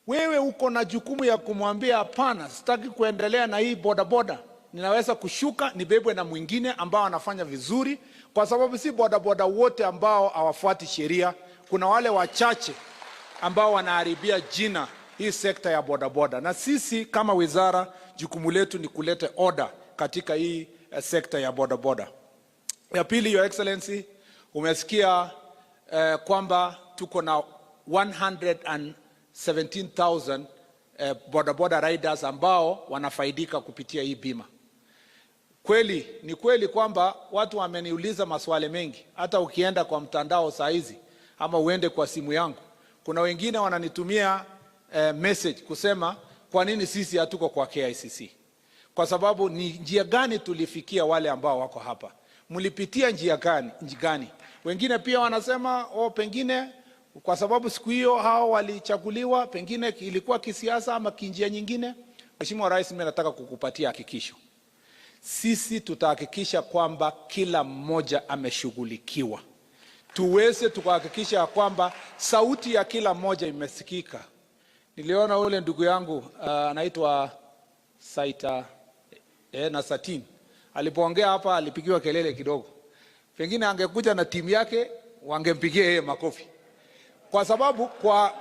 wewe uko na jukumu ya kumwambia hapana, sitaki kuendelea na hii bodaboda, ninaweza kushuka nibebwe na mwingine ambao anafanya vizuri, kwa sababu si bodaboda wote ambao hawafuati sheria. Kuna wale wachache ambao wanaharibia jina hii sekta ya bodaboda, na sisi kama wizara jukumu letu ni kuleta order katika hii sekta ya bodaboda. Ya pili, Your Excellency, umesikia kwamba tuko na 117,000 bodaboda riders ambao wanafaidika kupitia hii bima. Kweli, ni kweli kwamba watu wameniuliza maswali mengi. Hata ukienda kwa mtandao saa hizi ama uende kwa simu yangu, kuna wengine wananitumia message kusema kwa nini sisi hatuko kwa KICC. Kwa sababu ni njia gani tulifikia wale ambao wako hapa? Mlipitia njia gani? Wengine pia wanasema pengine kwa sababu siku hiyo hao walichaguliwa, pengine ilikuwa kisiasa ama kinjia nyingine. Mheshimiwa Rais, mimi nataka kukupatia hakikisho. Sisi tutahakikisha kwamba kila mmoja ameshughulikiwa. Tuweze tukahakikisha kwamba sauti ya kila mmoja imesikika. Niliona ule ndugu yangu anaitwa Saita na Satin, alipoongea hapa alipigiwa kelele kidogo. Pengine angekuja na timu yake wangempigia yeye makofi. Kwa sababu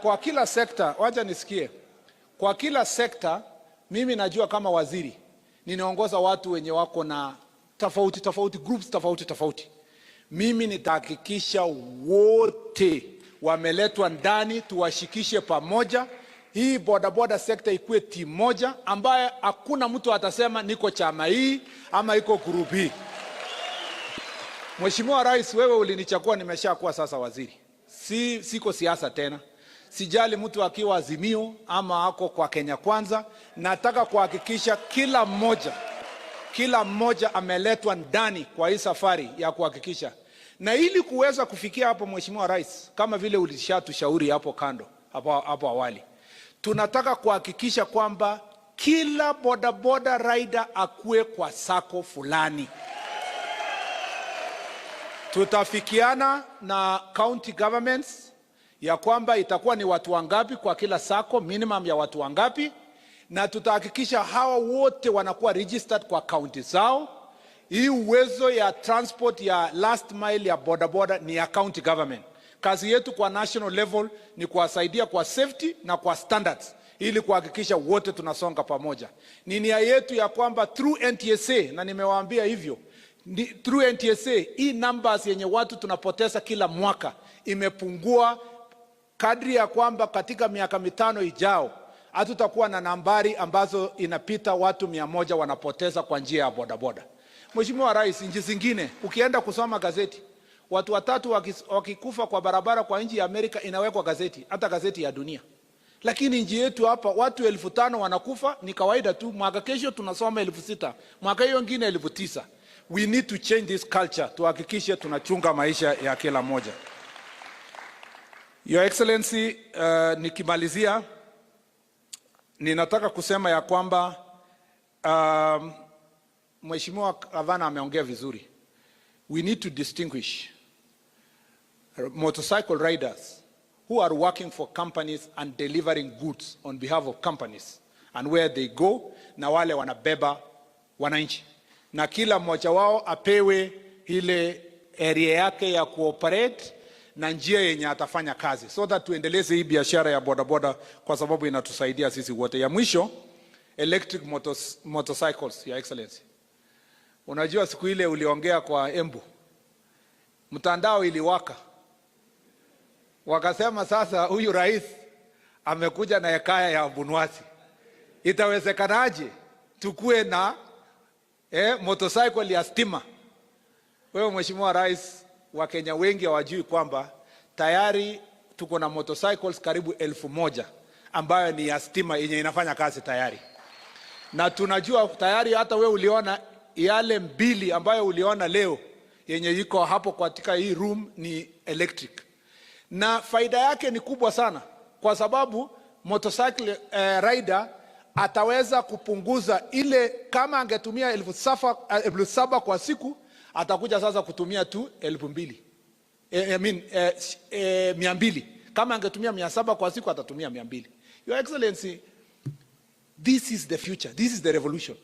kwa kila sekta, wacha nisikie, kwa kila sekta mimi najua kama waziri ninaongoza watu wenye wako na tofauti groups tofauti. Mimi nitahakikisha wote wameletwa ndani, tuwashikishe pamoja. Hii bodaboda sekta ikuwe timu moja ambaye hakuna mtu atasema niko chama hii ama iko group hii. Mheshimiwa Rais, wewe ulinichagua, nimeshakuwa sasa waziri. Siko siasa tena. Sijali mtu akiwa Azimio ama ako kwa Kenya Kwanza. Nataka kuhakikisha kila mmoja ameletwa ndani kwa hii safari ya kuhakikisha. Na ili kuweza kufikia hapo, Mheshimiwa Rais, kama vile ulishatushauri hapo kando, hapo awali, tunataka kuhakikisha kwamba kila bodaboda rider akue kwa sako fulani. Tutafikiana na county governments ya kwamba itakuwa ni watu wangapi kwa kila sako, minimum ya watu wangapi, na tutahakikisha hawa wote wanakuwa registered kwa county zao. Hii uwezo ya transport ya last mile ya bodaboda ni ya county government. Kazi yetu kwa national level ni kuwasaidia kwa safety na kwa standards, ili kuhakikisha wote tunasonga pamoja. Ni nia yetu ya kwamba through NTSA, na nimewaambia hivyo, through NTSA hii numbers yenye watu tunapoteza kila mwaka imepungua, kadri ya kwamba katika miaka 5 ijao hatutakuwa na nambari ambazo inapita watu 100 wanapoteza kwa njia ya bodaboda. Mheshimiwa Rais, nchi zingine ukienda kusoma gazeti, watu 3 wakikufa kwa barabara kwa nchi ya Amerika inawekwa gazeti, hata gazeti ya dunia. Lakini nchi yetu hapa watu 5,000 wanakufa, ni kawaida tu. Mwaka kesho tunasoma 6,000, mwaka hiyo nyingine 9,000. We need to change this culture, tuhakikishe tunachunga maisha ya kila mmoja. Your Excellency, nikimalizia ninataka kusema ya kwamba Mheshimiwa Gavana ameongea vizuri. We need to distinguish motorcycle riders who are working for companies and delivering goods on behalf of companies and where they go, na wale wanabeba wananchi, na kila mmoja wao apewe ile area yake ya cooperate na njia yenye atafanya kazi, so that tuendeleze hii biashara ya bodaboda, kwa sababu inatusaidia sisi wote. Ya mwisho, electric motorcycles, Your Excellency. Unajua siku ile uliongea kwa Embu, mtandao iliwaka, wakasema sasa huyu rais amekuja na hekaya ya Bunwasi. Itawezekanaje tukue na motorcycle ya stima? Wewe Mheshimiwa Rais, wa Kenya wengi hawajui kwamba tayari tuko na motorcycles karibu 1000 ambayo ni ya stima yenye inafanya kazi tayari. Na tunajua tayari, hata wewe uliona yale mbili ambayo uliona leo yenye iko hapo katika hii room ni electric. Na faida yake ni kubwa sana, kwa sababu motorcycle rider ataweza kupunguza ile, kama angetumia 7,000 kwa siku, atakuja sasa kutumia tu 2,000. 200. Kama angetumia 700 kwa siku, atatumia 200. Your Excellency, this is the future. This is the revolution.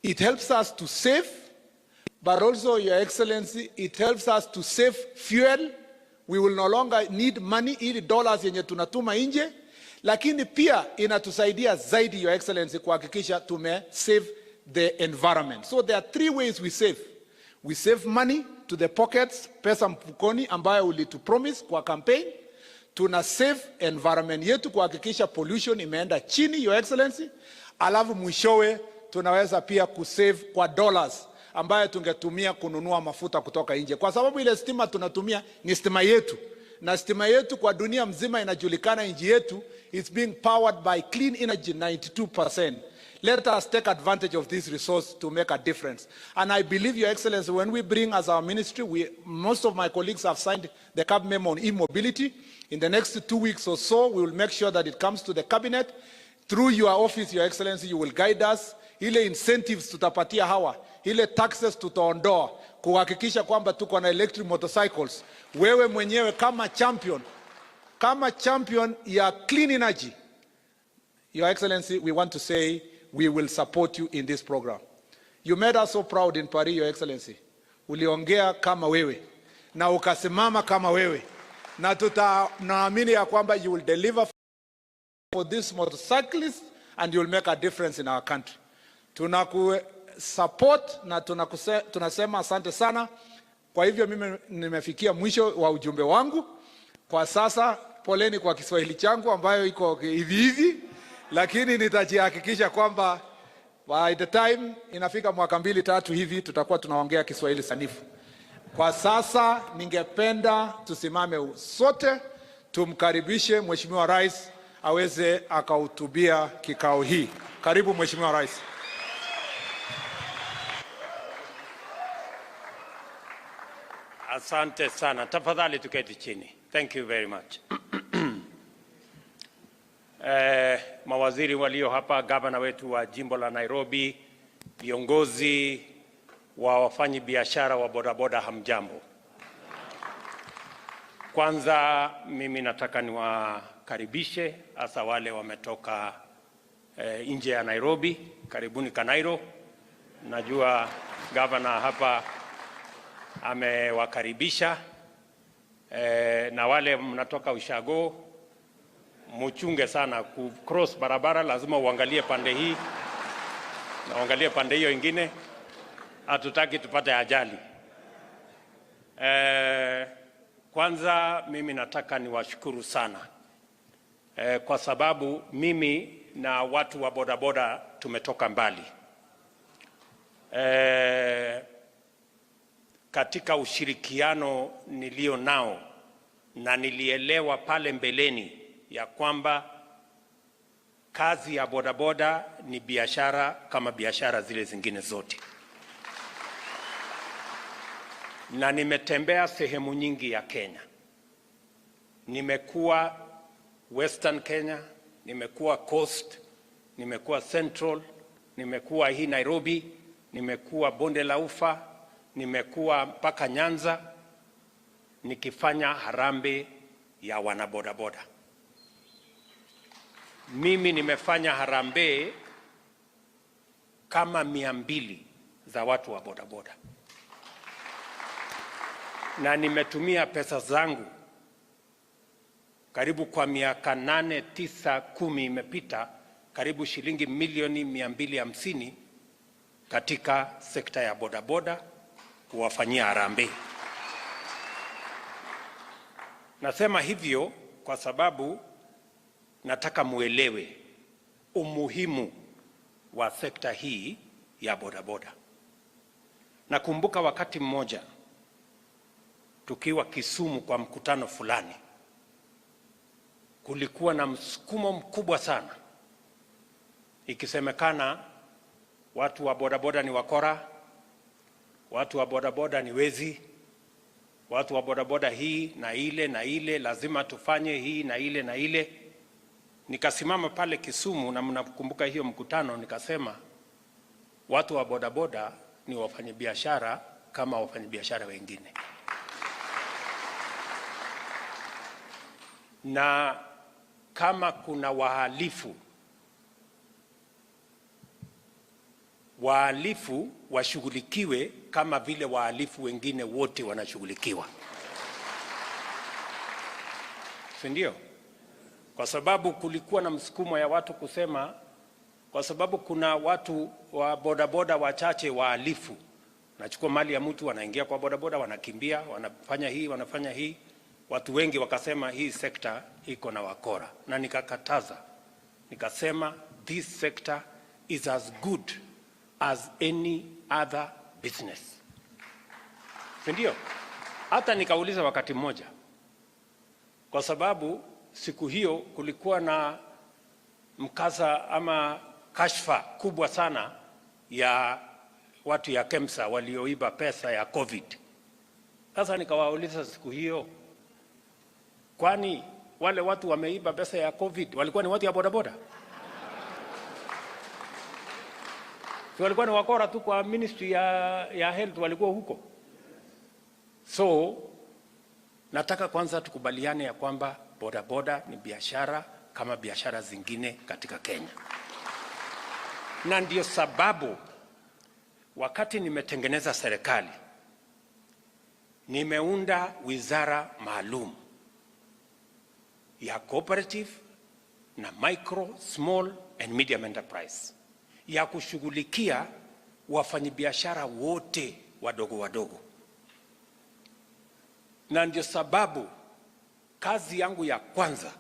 It helps us to save, but also, Your Excellency, it helps us to save fuel. We will no longer need money, ili dollars yenye tunatuma nje, lakini pia inatusaidia zaidi, Your Excellency, kuhakikisha tume save the environment. So there are 3 ways we save. We save money to the pockets, pesa mfukoni ambayo ulitupromise kwa campaign. Tuna save environment yetu kuhakikisha pollution imeenda chini, Your Excellency. Alafu mwishowe tunaweza pia kusave kwa dollars ambayo tungetumia kununua mafuta kutoka nje, kwa sababu ile stima tunatumia ni stima yetu, na stima yetu kwa dunia mzima inajulikana. Nchi yetu is being powered by clean energy 92%. Let us take advantage of this resource to make a difference. And I believe, Your Excellency, when we bring as our ministry, most of my colleagues have signed the cabinet memo on e-mobility. In the next 2 weeks or so, we will make sure that it comes to the cabinet. Through your office, Your Excellency, you will guide us. Ile incentives tutapatia hawa, ile taxes tutaondoa, kuhakikisha kwamba tuko na electric motorcycles. Wewe mwenyewe kama champion ya clean energy, Your Excellency, we want to say we will support you in this program. You made us so proud in Paris, Your Excellency. Uliongea kama wewe na ukasimama kama wewe, na tunaamini ya kwamba you will deliver for this motorcyclists and you will make a difference in our country. Tunakusupport na tunasema asante sana. Kwa hivyo mimi nimefikia mwisho wa ujumbe wangu. Kwa sasa poleni kwa Kiswahili changu ambayo iko hivi, lakini nitajihakikisha kwamba by the time inafika mwaka 2-3 hivi tutakuwa tunaongea Kiswahili sanifu. Kwa sasa ningependa tusimame sote tumkaribishe Mheshimiwa Rais aweze akahutubia kikao hii. Karibu Mheshimiwa Rais. Asante sana. Tafadhali tuketi chini. Thank you very much. Mawaziri walio hapa, gavana wetu wa jimbo la Nairobi, viongozi wa wafanyi biashara wa bodaboda, hamjambo. Kwanza mimi nataka niwakaribishe hasa wale wametoka nje ya Nairobi. Karibuni Kanairo. Najua gavana hapa amewakaribisha. Na wale mnatoka Ushago, muchunge sana ku cross barabara, lazima uangalie pande hii na uangalie pande hiyo ingine, hatutaki tupate ajali. Kwanza mimi nataka niwashukuru sana kwa sababu mimi na watu wa bodaboda tumetoka mbali. Katika ushirikiano nilio nao, na nilielewa pale mbeleni ya kwamba kazi ya bodaboda ni biashara kama biashara zile zingine zote. Na nimetembea sehemu nyingi ya Kenya. Nimekuwa Western Kenya, nimekuwa Coast, nimekuwa Central, nimekuwa hii Nairobi, nimekuwa Bonde la Ufa, nimekuwa mpaka Nyanza nikifanya harambee ya wanabodaboda. Mimi nimefanya harambee kama 200 za watu wa bodaboda, na nimetumia pesa zangu karibu kwa miaka 8, 9, 10 imepita, karibu shilingi milioni 250 katika sekta ya bodaboda kuwafanyia harambee. Nasema hivyo kwa sababu nataka muelewe umuhimu wa sekta hii ya bodaboda. Nakumbuka wakati mmoja tukiwa Kisumu kwa mkutano fulani, kulikuwa na msukumo mkubwa sana ikisemekana watu wa bodaboda ni wakora, watu wa bodaboda ni wezi, watu wa bodaboda hii na ile, lazima tufanye hii na ile. Nikasimama pale Kisumu, na mnakumbuka hiyo mkutano, nikasema watu wa bodaboda ni wafanyabiashara kama wafanyabiashara wengine, na kama kuna wahalifu washughulikiwe kama vile wahalifu wengine wote wanashughulikiwa, si ndio? Kwa sababu kulikuwa na msukumo ya watu kusema, kwa sababu kuna watu wa bodaboda wachache wahalifu, wanachukua mali ya mtu, wanaingia kwa bodaboda, wanakimbia, wanafanya hii. Watu wengi wakasema hii sekta iko na wakora, na nikakataza, nikasema this sector is as good as any other business. Ndio? Hata nikauliza wakati mmoja, kwa sababu siku hiyo kulikuwa na mkasa ama kashfa kubwa sana ya watu ya KEMSA walioiba pesa ya COVID. Sasa nikawauliza siku hiyo, kwani wale watu wameiba pesa ya COVID walikuwa ni watu ya bodaboda? So walikuwa ni wakora tu kwa ministry ya health walikuwa huko. So nataka kwanza tukubaliane ya kwamba bodaboda ni biashara kama biashara zingine katika Kenya. Na ndio sababu wakati nimetengeneza serikali nimeunda wizara maalum ya cooperative na micro, small and medium enterprise ya kushughulikia wafanyabiashara wote wadogo. Na ndio sababu kazi yangu ya kwanza,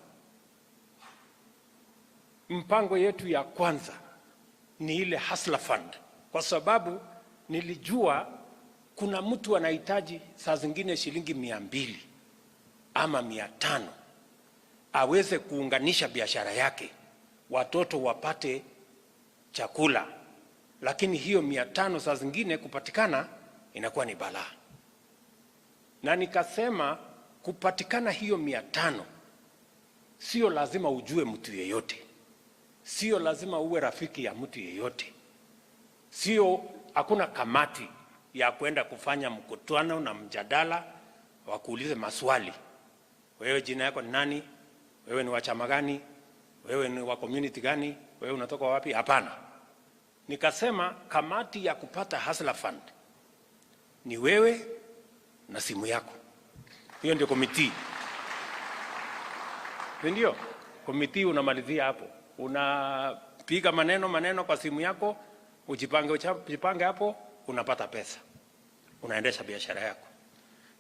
mpango yetu ya kwanza ni ile Hustler Fund, kwa sababu nilijua kuna mtu anahitaji saa zingine shilingi 200 ama 500 aweze kuunganisha biashara yake, watoto wapate chakula, lakini hiyo 500 saa zingine kupatikana inakuwa ni balaa. Na nikasema kupatikana hiyo 500 sio lazima ujue mtu yeyote, sio lazima uwe rafiki ya mtu yeyote, sio, hakuna kamati ya kwenda kufanya mkutano na mjadala wa kuuliza maswali, wewe jina yako ni nani, wewe ni wa chama gani, wewe ni wa community gani, wewe unatoka wapi? Hapana. Nikasema kamati ya kupata Hustler Fund ni wewe na simu yako. Hiyo ndio komiti. Ndio komiti, unamalizia hapo, unapiga maneno kwa simu yako, ujipange hapo, unapata pesa, unaendesha biashara yako.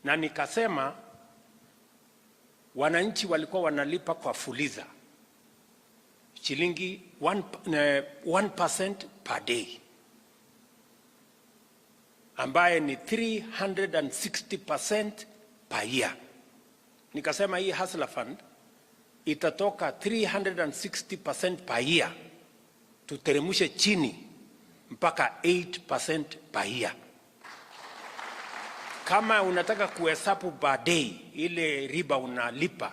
Na nikasema wananchi walikuwa wanalipa kwa fuliza shilingi 1% per day, ambaye ni 360% per year. Nikasema hii Hustler Fund itatoka 360% per year, tuteremushe chini mpaka 8% per year. Kama unataka kuhesabu baadaye ile riba unalipa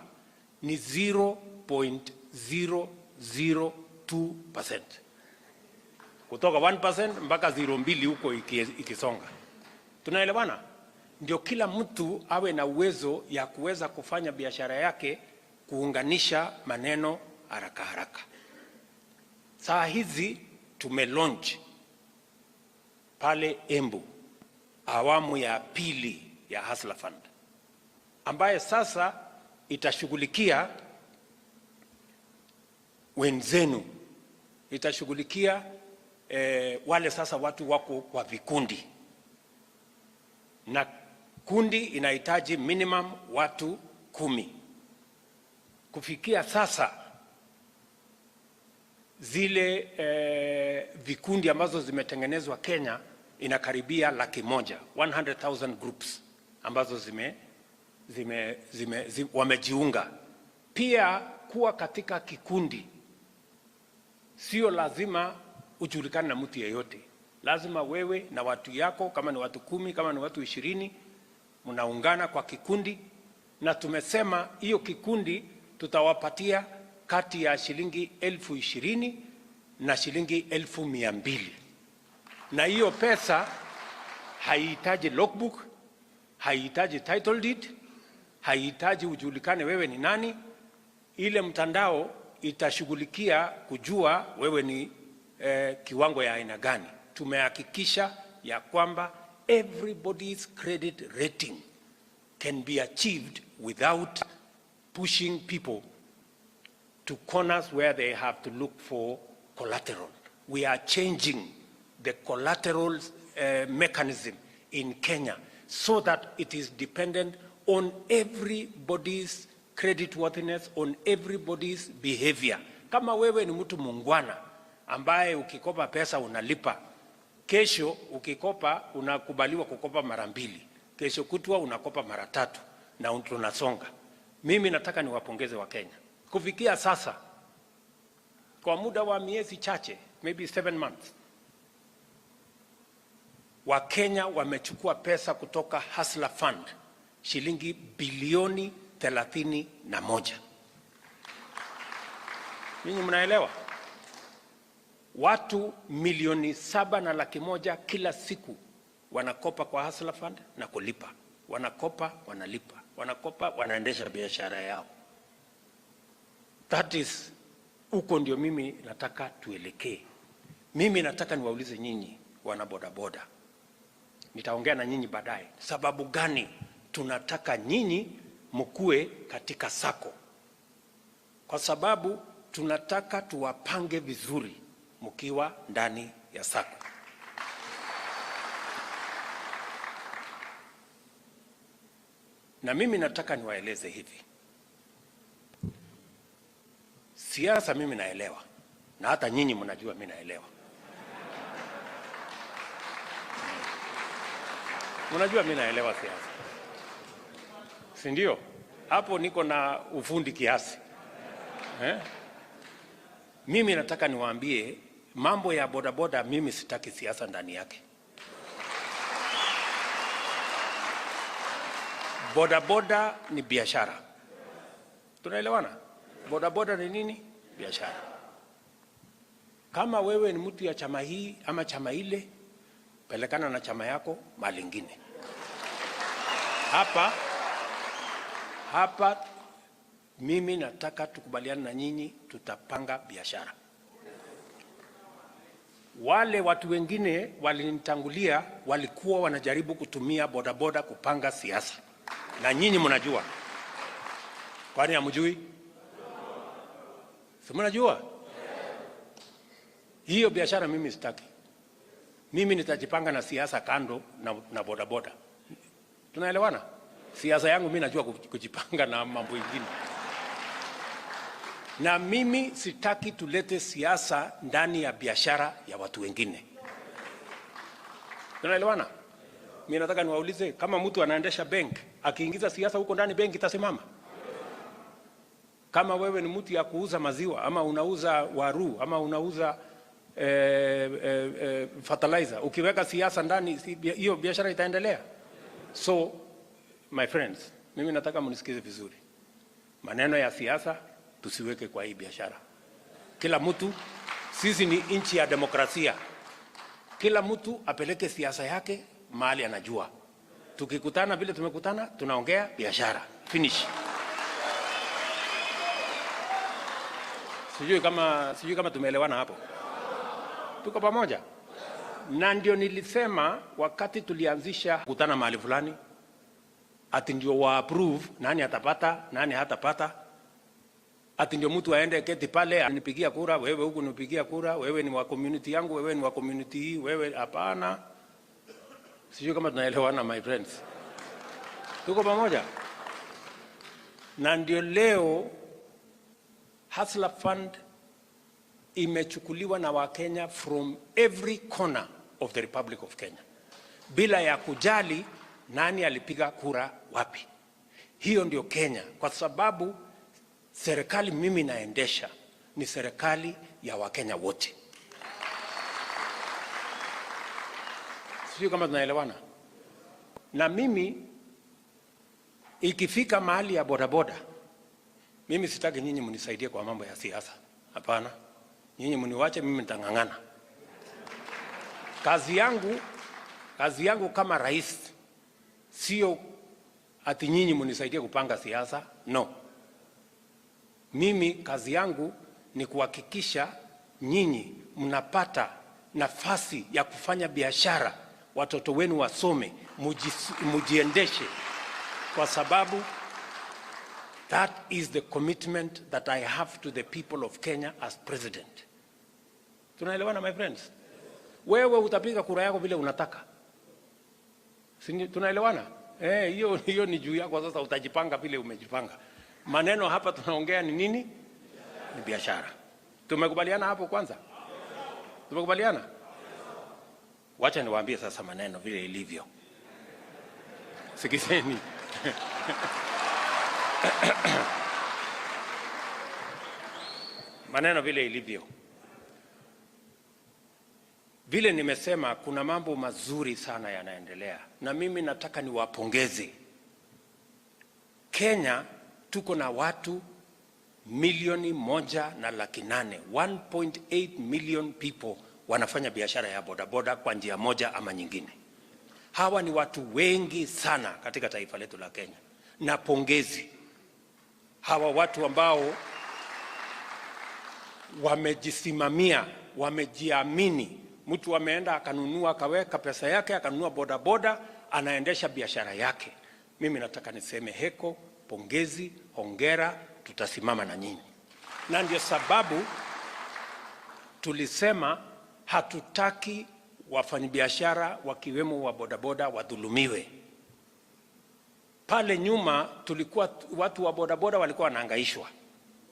ni 0.00 2%. Kutoka 1% mpaka 0.2 huko ikisonga. Tunaelewana? Ndio kila mtu awe na uwezo ya kuweza kufanya biashara yake, kuunganisha maneno haraka haraka. Saa hizi tumelaunch pale Embu awamu ya pili ya Hustler Fund, ambaye sasa itashughulikia wenzenu, itashughulikia wale sasa watu wako kwa vikundi, na kundi inahitaji minimum watu 10. Kufikia sasa zile vikundi ambazo zimetengenezwa Kenya inakaribia 100,000, 100,000 groups ambazo wamejiunga. Pia kuwa katika kikundi sio lazima ujulikane na mtu yeyote. Lazima wewe na watu yako, kama ni watu 10, kama ni watu 20, mnaungana kwa kikundi, na tumesema hiyo kikundi tutawapatia kati ya shilingi 20,000 na shilingi 200,000. Na hiyo pesa haihitaji logbook, haihitaji title deed, haihitaji ujulikane wewe ni nani. Ile mtandao itashughulikia kujua wewe ni kiwango ya aina gani. Tumehakikisha ya kwamba everybody's credit rating can be achieved without pushing people to corners where they have to look for collateral. We are changing the collateral mechanism in Kenya so that it is dependent on everybody's creditworthiness, on everybody's behavior. Kama wewe ni mtu mungwana ambaye ukikopa pesa unalipa, kesho ukikopa unakubaliwa kukopa mara 2, kesho kutwa unakopa mara 3 na tunasonga. Mimi nataka niwapongeze wa Kenya. Kufikia sasa kwa muda wa miezi chache, maybe 7 months, wa Kenya wamechukua pesa kutoka Hustler Fund shilingi bilioni 31. Ninyi mnaelewa? Watu milioni 7.1 kila siku wanakopa kwa Hustler Fund na kulipa. Wanakopa, wanalipa. Wanakopa, wanaendesha biashara yao. That is, uko ndio mimi nataka tuelekee. Mimi nataka niwaulize nyinyi wana bodaboda. Nitaongea na nyinyi baadaye. Sababu gani tunataka nyinyi mkue katika sako? Kwa sababu tunataka tuwapange vizuri mkiwa ndani ya sako. Na mimi nataka niwaeleze hivi. Siasa mimi naelewa, na hata nyinyi mnajua mimi naelewa. Mnajua mimi naelewa siasa, si ndio? Hapo niko na ufundi kiasi. Mimi nataka niwaambie mambo ya bodaboda, mimi sitaki siasa ndani yake. Bodaboda ni biashara. Tunaelewana? Bodaboda ni nini? Biashara. Kama wewe ni mtu ya chama hii ama chama ile, pelekana na chama yako mahali ingine. Hapa mimi nataka tukubaliane na nyinyi, tutapanga biashara. Wale watu wengine walinitangulia walikuwa wanajaribu kutumia bodaboda kupanga siasa. Na nyinyi mnajua. Kwani hamjui? Si mnajua? Hiyo biashara mimi sitaki. Mimi nitajipanga na siasa kando na bodaboda. Tunaelewana? Siasa yangu mimi najua kujipanga na mambo mengine. Na mimi sitaki tulete siasa ndani ya biashara ya watu wengine. Tunaelewana? Mimi nataka niwaulize, kama mtu anaendesha bank, akiingiza siasa huko ndani, bank itasimama? Kama wewe ni mtu ya kuuza maziwa, ama unauza waru, ama unauza fertilizer, ukiweka siasa ndani, hiyo biashara itaendelea? So my friends, mimi nataka mnisikize vizuri. Maneno ya siasa tusiweke kwa hii biashara. Kila mtu Sisi ni nchi ya demokrasia. Kila mtu apeleke siasa yake mahali anajua. Tukikutana vile tumekutana, tunaongea biashara. Finish. Sijui kama tumeelewana hapo. Tuko pamoja? Na ndio nilisema wakati tulianzisha kukutana mahali fulani, ati ndio wa approve nani atapata, nani hatapata. Ati ndio mtu aende keti pale anipigia kura, wewe huku nipigia kura, wewe ni wa community yangu, wewe ni wa community hii, wewe hapana. Sijui kama tunaelewana my friends. Tuko pamoja? Na ndio leo Hustler Fund imechukuliwa na Wakenya from every corner of the Republic of Kenya, bila ya kujali nani alipiga kura wapi. Hiyo ndio Kenya, kwa sababu serikali mimi naendesha ni serikali ya Wakenya wote. Sijui kama tunaelewana. Na mimi ikifika mahali ya bodaboda, mimi sitaki nyinyi mnisaidie kwa mambo ya siasa. Hapana. Nyinyi mniwache, mimi nitangangana. Kazi yangu kama rais sio ati nyinyi mnisaidie kupanga siasa. No. Mimi kazi yangu ni kuhakikisha nyinyi mnapata nafasi ya kufanya biashara, watoto wenu wasome, mujiendeshe, kwa sababu that is the commitment that I have to the people of Kenya as president. Tunaelewana my friends? Wewe utapiga kura yako vile unataka. Tunaelewana? Hiyo ni juu yako, sasa utajipanga vile umejipanga. Maneno hapa tunaongea ni nini? Ni biashara. Tumekubaliana hapo kwanza? Tumekubaliana? Wacha niwaambie sasa maneno vile ilivyo. Sikizeni. Maneno vile ilivyo. Vile nimesema kuna mambo mazuri sana yanaendelea, na mimi nataka niwapongeze. Kenya tuko na watu 1.8 million, 1.8 million people wanafanya biashara ya bodaboda kwa njia moja ama nyingine. Hawa ni watu wengi sana katika taifa letu la Kenya. Na pongezi hawa watu ambao wamejisimamia, wamejiamini. Mtu ameenda akanunua, akaweka pesa yake, akanunua bodaboda, anaendesha biashara yake. Mimi nataka niseme heko, pongezi, hongera, tutasimama na nyinyi. Na ndio sababu tulisema hatutaki wafanyabiashara wakiwemo wa bodaboda wadhulumiwe. Pale nyuma tulikuwa watu wa bodaboda walikuwa wanahangaishwa.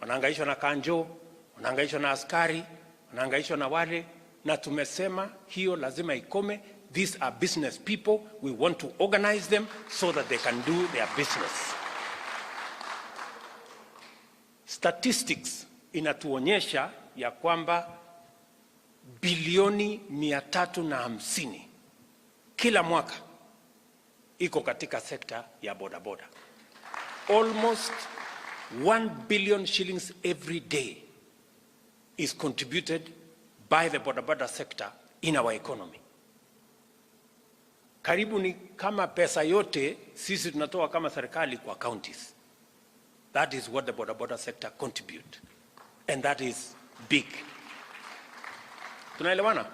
Wanahangaishwa na kanjo, wanahangaishwa na askari, wanahangaishwa na wale, na tumesema hiyo lazima ikome. These are business people. We want to organize them so that they can do their business. Statistics inatuonyesha ya kwamba bilioni 350 kila mwaka iko katika sekta ya bodaboda. Almost 1 billion shillings every day is contributed by the bodaboda sector in our economy. Karibu ni kama pesa yote sisi tunatoa kama serikali kwa counties. That is what the bodaboda sector contribute, and that is big. Tunaelewana?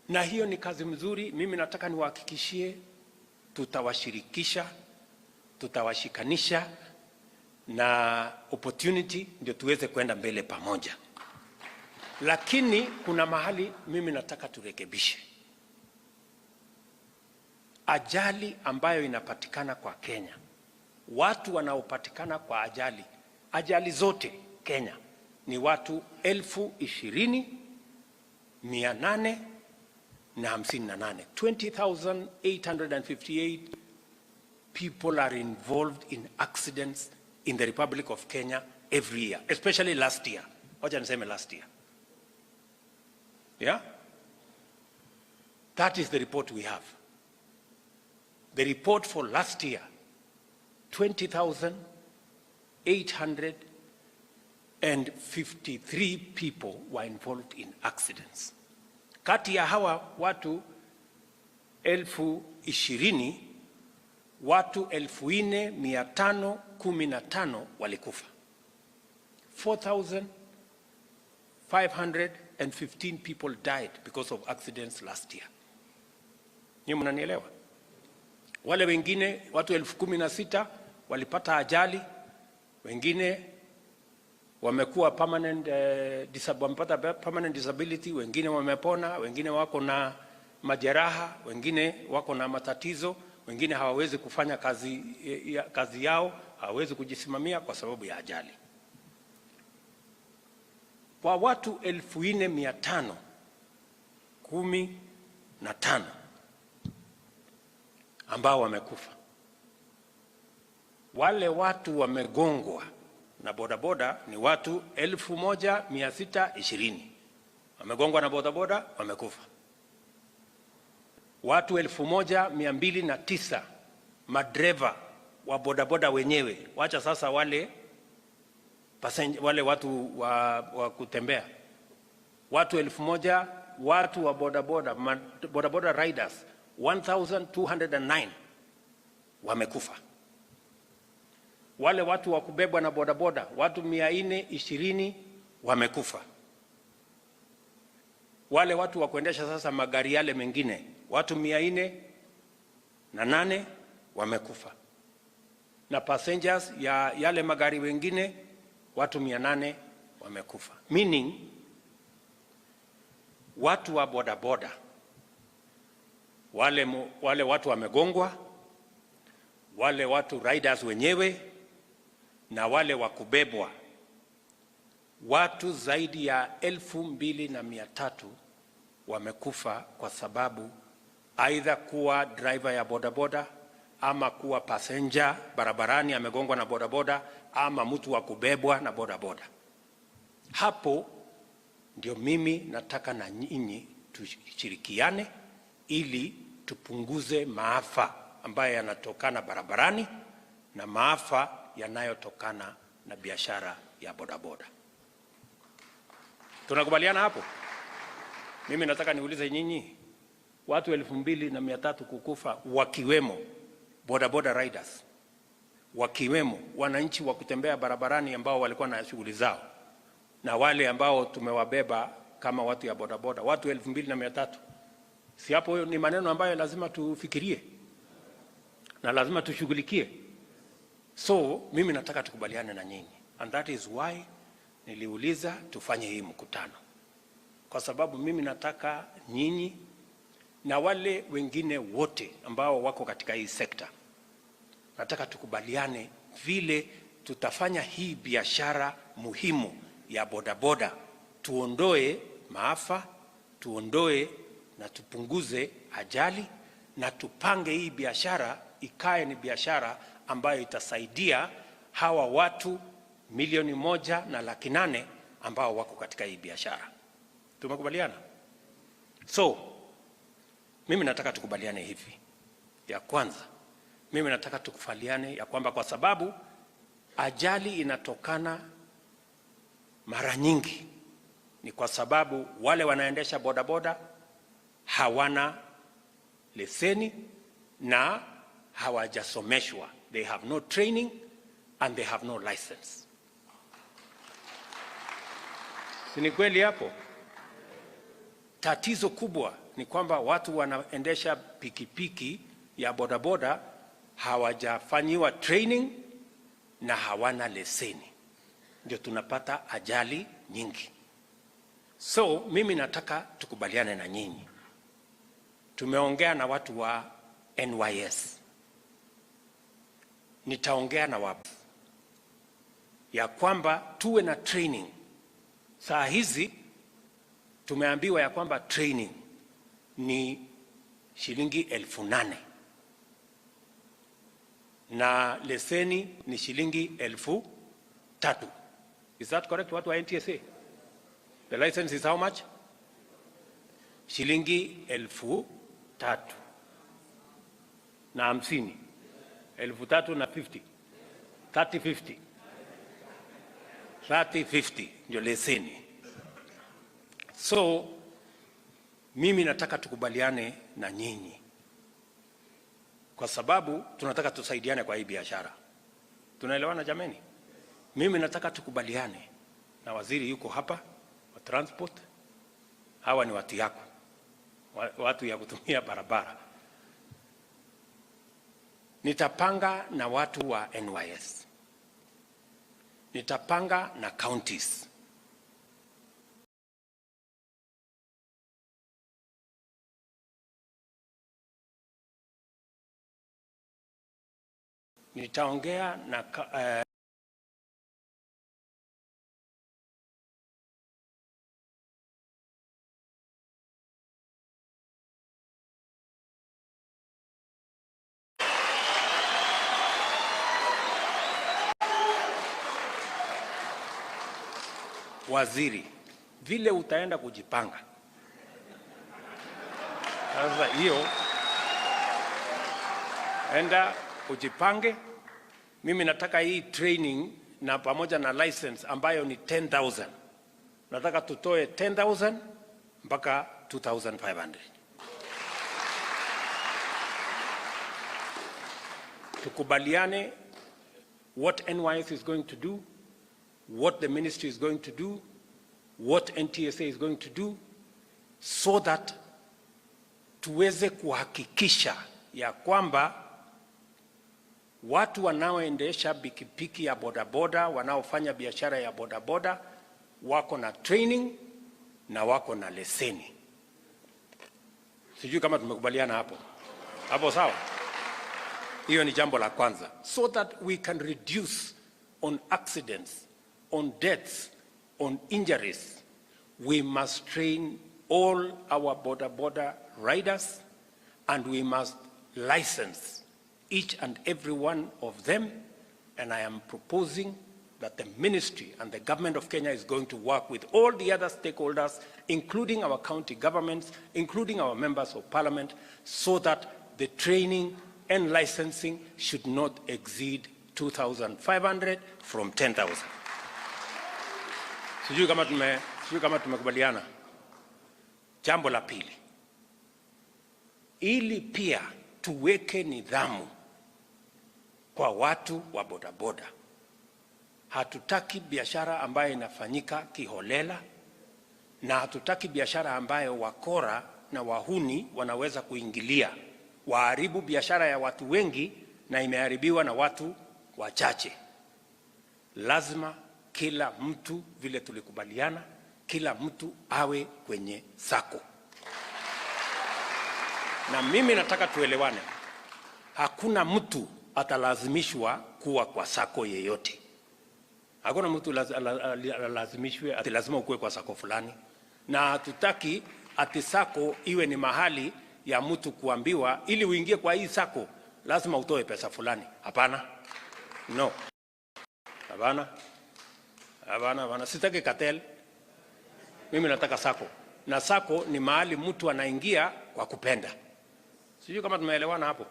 Na hiyo ni kazi mzuri. Mimi nataka niwahakikishie tutawashirikisha, tutawashikanisha na opportunity ndio tuweze kwenda mbele pamoja. Lakini kuna mahali mimi nataka turekebishe. Ajali ambayo inapatikana kwa Kenya, watu wanaopatikana kwa ajali zote Kenya ni watu 20,858. 20,858 people are involved in accidents in the Republic of Kenya every year, especially last year. Wacha niseme last year. Yeah? That is the report we have. The report for last year, 20,858 and 53 people were involved in accidents. Kati ya hawa watu 20,000, watu 4,515 walikufa. 4,515 people died because of accidents last year. Ni mnanielewa? Wale wengine watu 16,000 walipata ajali, wengine wamekuwa wamepata permanent disability, wengine wamepona, wengine wako na majeraha, wengine wako na matatizo, wengine hawawezi kufanya kazi yao, hawawezi kujisimamia kwa sababu ya ajali. Kwa watu 4,515 ambao wamekufa, wale watu wamegongwa na bodaboda ni watu 1,620 wamegongwa na bodaboda, wamekufa. Watu 1,209 madreva wa bodaboda wenyewe, wacha sasa wale watu wa kutembea, watu 1,000 watu wa bodaboda riders 1,209 wamekufa. Wale watu wa kubebwa na bodaboda watu 420 wamekufa. Wale watu wa kuendesha sasa magari yale mengine watu 408 wamekufa, na passengers ya yale magari wengine watu 800 wamekufa. Meaning watu wa bodaboda wale watu wamegongwa, wale watu riders wenyewe na wale wa kubebwa, watu zaidi ya 2,300 wamekufa kwa sababu aidha kuwa driver ya bodaboda ama kuwa passenger barabarani amegongwa na bodaboda ama mtu wa kubebwa na bodaboda. Hapo ndio mimi nataka na nyinyi tushirikiane ili tupunguze maafa ambayo yanatokana barabarani na maafa yanayotokana na biashara ya bodaboda. Tunakubaliana hapo? Mimi nataka niulize nyinyi, watu 2,300 kukufa, wakiwemo bodaboda riders, wakiwemo wananchi wa kutembea barabarani ambao walikuwa na shughuli zao, na wale ambao tumewabeba kama watu ya bodaboda, watu 2,300. Si hapo ni maneno ambayo lazima tufikirie na lazima tushughulikie. So mimi nataka tukubaliane na nyinyi, and that is why niliuliza tufanye hii mkutano, kwa sababu mimi nataka nyinyi na wale wengine wote ambao wako katika hii sekta, nataka tukubaliane vile tutafanya hii biashara muhimu ya bodaboda, tuondoe maafa, tuondoe na tupunguze ajali, na tupange hii biashara ikae ni biashara ambayo itasaidia hawa watu 1,800,000 ambao wako katika hii biashara. Tumekubaliana? So mimi nataka tukubaliane hivi. Ya kwanza, mimi nataka tukubaliane ya kwamba kwa sababu ajali inatokana mara nyingi ni kwa sababu wale wanaendesha bodaboda hawana leseni na hawajasomeshwa. They have no training and they have no license. Si ni kweli hapo? Tatizo kubwa ni kwamba watu wanaendesha pikipiki ya bodaboda hawajafanyiwa training na hawana leseni, ndio tunapata ajali nyingi. So mimi nataka tukubaliane na nyinyi. Tumeongea na watu wa NYS, nitaongea na wapo ya kwamba tuwe na training. Saa hizi tumeambiwa ya kwamba training ni shilingi 8,000 na leseni ni shilingi 3,000. Is that correct, watu wa NTSA? The license is how much? Shilingi 3,000 na 50. 3,000 na 50. 30-50. 30-50 ndio leseni. So mimi nataka tukubaliane na nyinyi, kwa sababu tunataka tusaidiane kwa hii biashara. Tunaelewana jameni? Mimi nataka tukubaliane na waziri yuko hapa wa transport. Hawa ni watu yako, watu ya kutumia barabara. Nitapanga na watu wa NYS, nitapanga na counties, nitaongea na waziri vile utaenda kujipanga. Sasa hiyo enda ujipange. Mimi nataka hii training na pamoja na license ambayo ni 10,000. Nataka tutoe 10,000 mpaka 2,500. Tukubaliane what NYS is going to do, what the ministry is going to do, what NTSA is going to do, so that tuweze kuhakikisha ya kwamba watu wanaoendesha pikipiki ya bodaboda, wanaofanya biashara ya bodaboda wako na training na wako na leseni. Sijui kama tumekubaliana hapo. Hapo sawa? Hiyo ni jambo la kwanza, so that we can reduce on accidents, on deaths, on injuries. We must train all our boda riders, and we must license each and every one of them. And I am proposing that the ministry and the government of Kenya is going to work with all the other stakeholders, including our county governments, including our members of parliament, so that the training and licensing should not exceed 2,500 from 10,000. Sijui kama tumekubaliana. Jambo la pili, ili pia tuweke nidhamu kwa watu wa bodaboda. Hatutaki biashara ambayo inafanyika kiholela, na hatutaki biashara ambayo wakora na wahuni wanaweza kuingilia, waharibu biashara ya watu wengi na imeharibiwa na watu wachache. Lazima kila mtu, vile tulikubaliana, kila mtu awe kwenye sako. Na mimi nataka tuelewane, hakuna mtu atalazimishwa kuwa kwa sako yeyote. Hakuna mtu lazimishwe ati lazima ukue kwa sako fulani. Na hatutaki ati sako iwe ni mahali ya mtu kuambiwa ili uingie kwa hii sako lazima utoe pesa fulani. Hapana. No. Hapana. Sitaki cartel. Mimi nataka sako. Na sako ni mahali mtu anaingia kwa kupenda. Sijui kama tumeelewana hapo.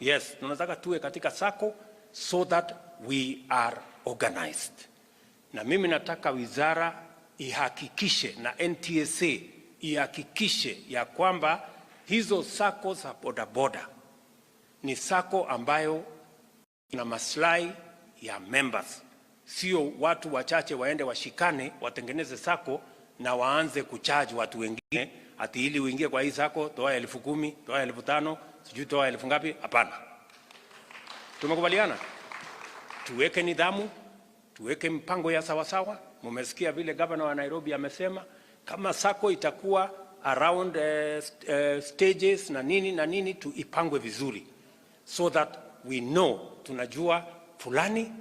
Yes, tunataka tuwe katika sako so that we are organized. Na mimi nataka wizara ihakikishe na NTSA ihakikishe ya kwamba hizo sako za bodaboda ni sako ambayo ina maslahi ya members. Sio watu wachache waende washikane watengeneze sako na waanze kucharge watu wengine ati ili uingie kwa hii sako toa 10,000, toa 5,000, sijui toa 1000 ngapi. Hapana. Tumekubaliana tuweke nidhamu, tuweke mpango ya sawasawa. Mumesikia vile governor wa Nairobi amesema kama sako itakuwa around stages na nini tuipangwe vizuri, so that we know, tunajua fulani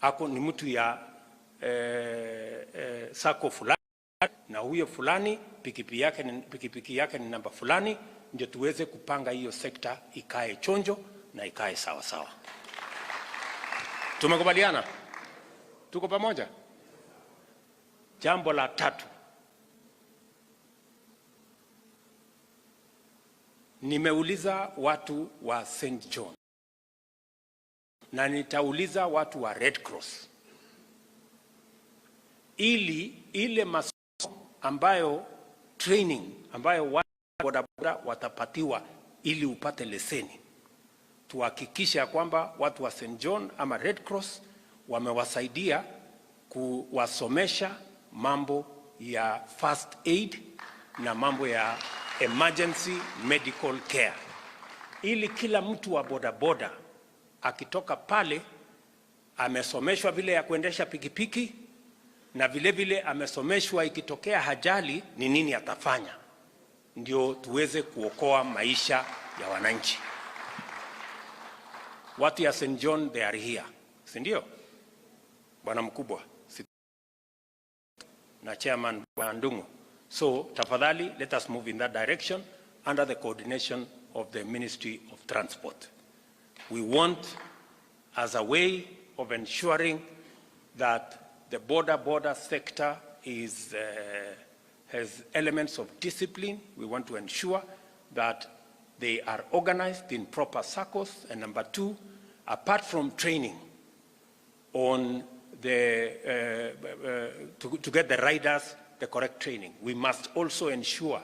ako ni mtu ya sako fulani, na huyo fulani pikipiki yake ni namba fulani, ndio tuweze kupanga hiyo sekta ikae chonjo na ikae sawa sawa. Tumekubaliana? Tuko pamoja? Jambo la tatu, nimeuliza watu wa St. John na nitauliza watu wa Red Cross ili ile masomo ambayo training ambayo bodaboda watapatiwa ili upate leseni, tuhakikisha kwamba watu wa St. John ama Red Cross wamewasaidia kuwasomesha mambo ya first aid na mambo ya emergency medical care, ili kila mtu wa bodaboda akitoka pale amesomeshwa vile ya kuendesha pikipiki, na vile vile amesomeshwa ikitokea ajali ni nini atafanya, ndio tuweze kuokoa maisha ya wananchi. Watu ya St. John, they are here, si ndio? Bwana mkubwa na chairman Bwana Ndungu. So tafadhali, let us move in that direction under the coordination of the Ministry of Transport. We want, as a way of ensuring that the border sector is has elements of discipline, we want to ensure that they are organized in proper circles. And number two, apart from training on the to get the riders the correct training, we must also ensure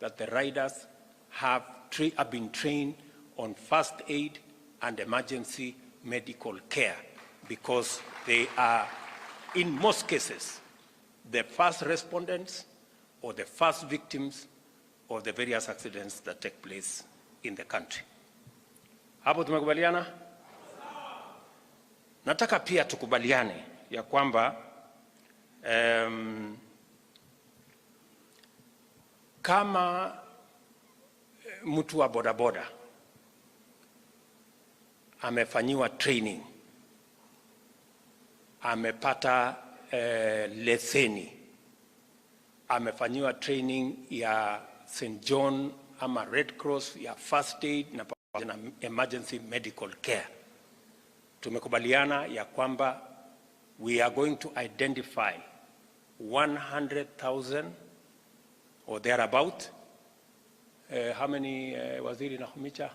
that the riders have been trained on first aid and emergency medical care, because they are, in most cases, the first respondents or the first victims of the various accidents that take place in the country. Hapo tumekubaliana? Nataka pia tukubaliane ya kwamba kama mtu wa bodaboda amefanyiwa training, amepata leseni, amefanyiwa training ya St. John ama Red Cross ya first aid na emergency medical care, tumekubaliana ya kwamba we are going to identify 100,000 or thereabout. How many, Waziri Nakhumicha?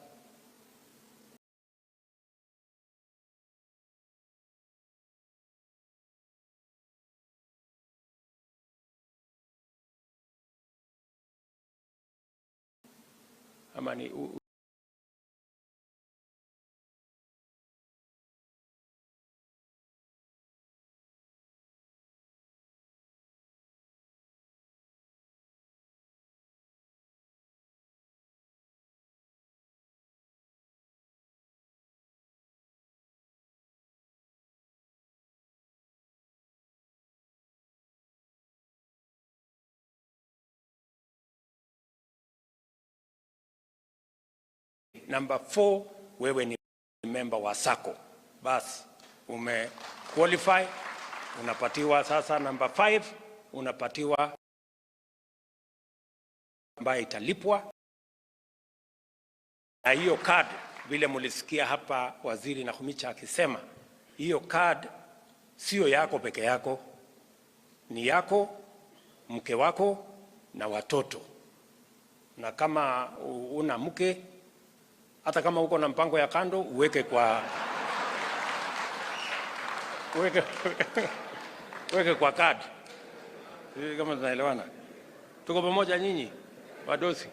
How many? Number 4, wewe ni member wa SACCO. Bas, qualify, unapatiwa sasa. Number 5, unapatiwa ambayo italipwa. Na hiyo card, vile mulisikia hapa Waziri Nakhumicha akisema, hiyo card sio yako peke yako, ni yako, mke wako na watoto. Na kama una mke, hata kama uko na mpango ya kando, uweke kwa card. Kama tunaelewana, tuko pamoja nyinyi wadosi,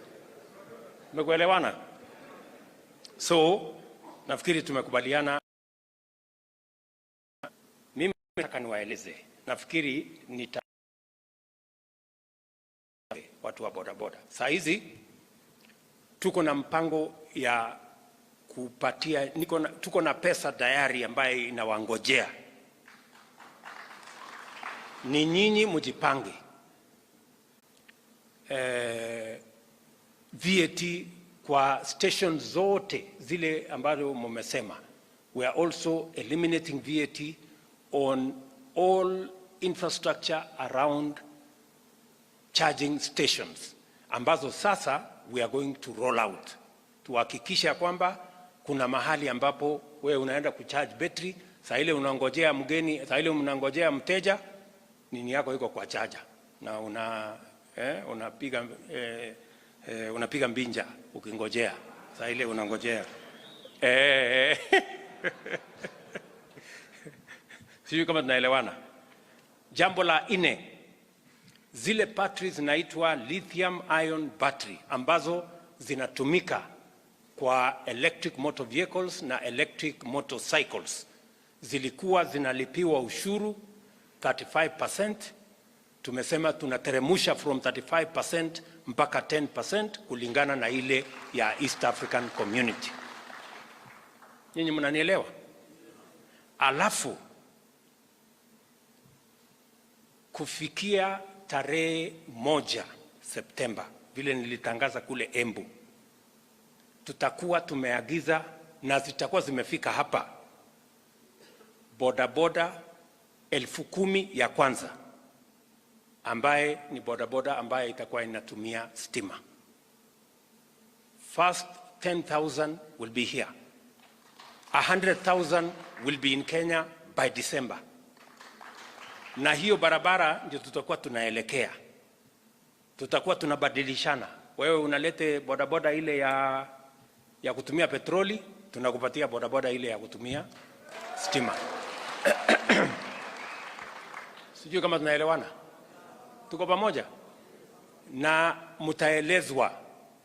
tumekuelewana? So nafikiri tumekubaliana. Mimi nataka niwaeleze, nafikiri watu wa bodaboda saa hizi tuko na mpango ya kupatia, tuko na pesa tayari ambayo inawangojea. Ni nyinyi mjipange. VAT kwa stations zote zile ambazo mmesema, we are also eliminating VAT on all infrastructure around charging stations, ambazo sasa we are going to roll out. Tuhakikisha kwamba kuna mahali ambapo we unaenda kucharge battery, saa ile unangojea mgeni, saa ile unangojea mteja, nini yako iko kwa charger na unapiga mbinja ukingojea, saa ile unangojea. Sijui kama tunaelewana. Jambo la nne, zile batteries zinaitwa lithium ion battery ambazo zinatumika kwa electric motor vehicles na electric motorcycles zilikuwa zinalipiwa ushuru 35%. Tumesema tunateremusha from 35% mpaka 10% kulingana na ile ya East African Community. Nyinyi mnanielewa? Alafu kufikia tarehe 1 Septemba, vile nilitangaza kule Embu, tutakuwa tumeagiza na zitakuwa zimefika hapa bodaboda 10,000 ya kwanza, ambaye ni bodaboda ambaye itakuwa inatumia stima. First 10,000 will be here. 100,000 will be in Kenya by December. Na hiyo barabara ndio tutakuwa tunaelekea. Tutakuwa tunabadilishana. Wewe unalete bodaboda ile ya kutumia petroli, tunakupatia bodaboda ile ya kutumia stima. Sijui kama tunaelewana. Tuko pamoja? Na mtaelezwa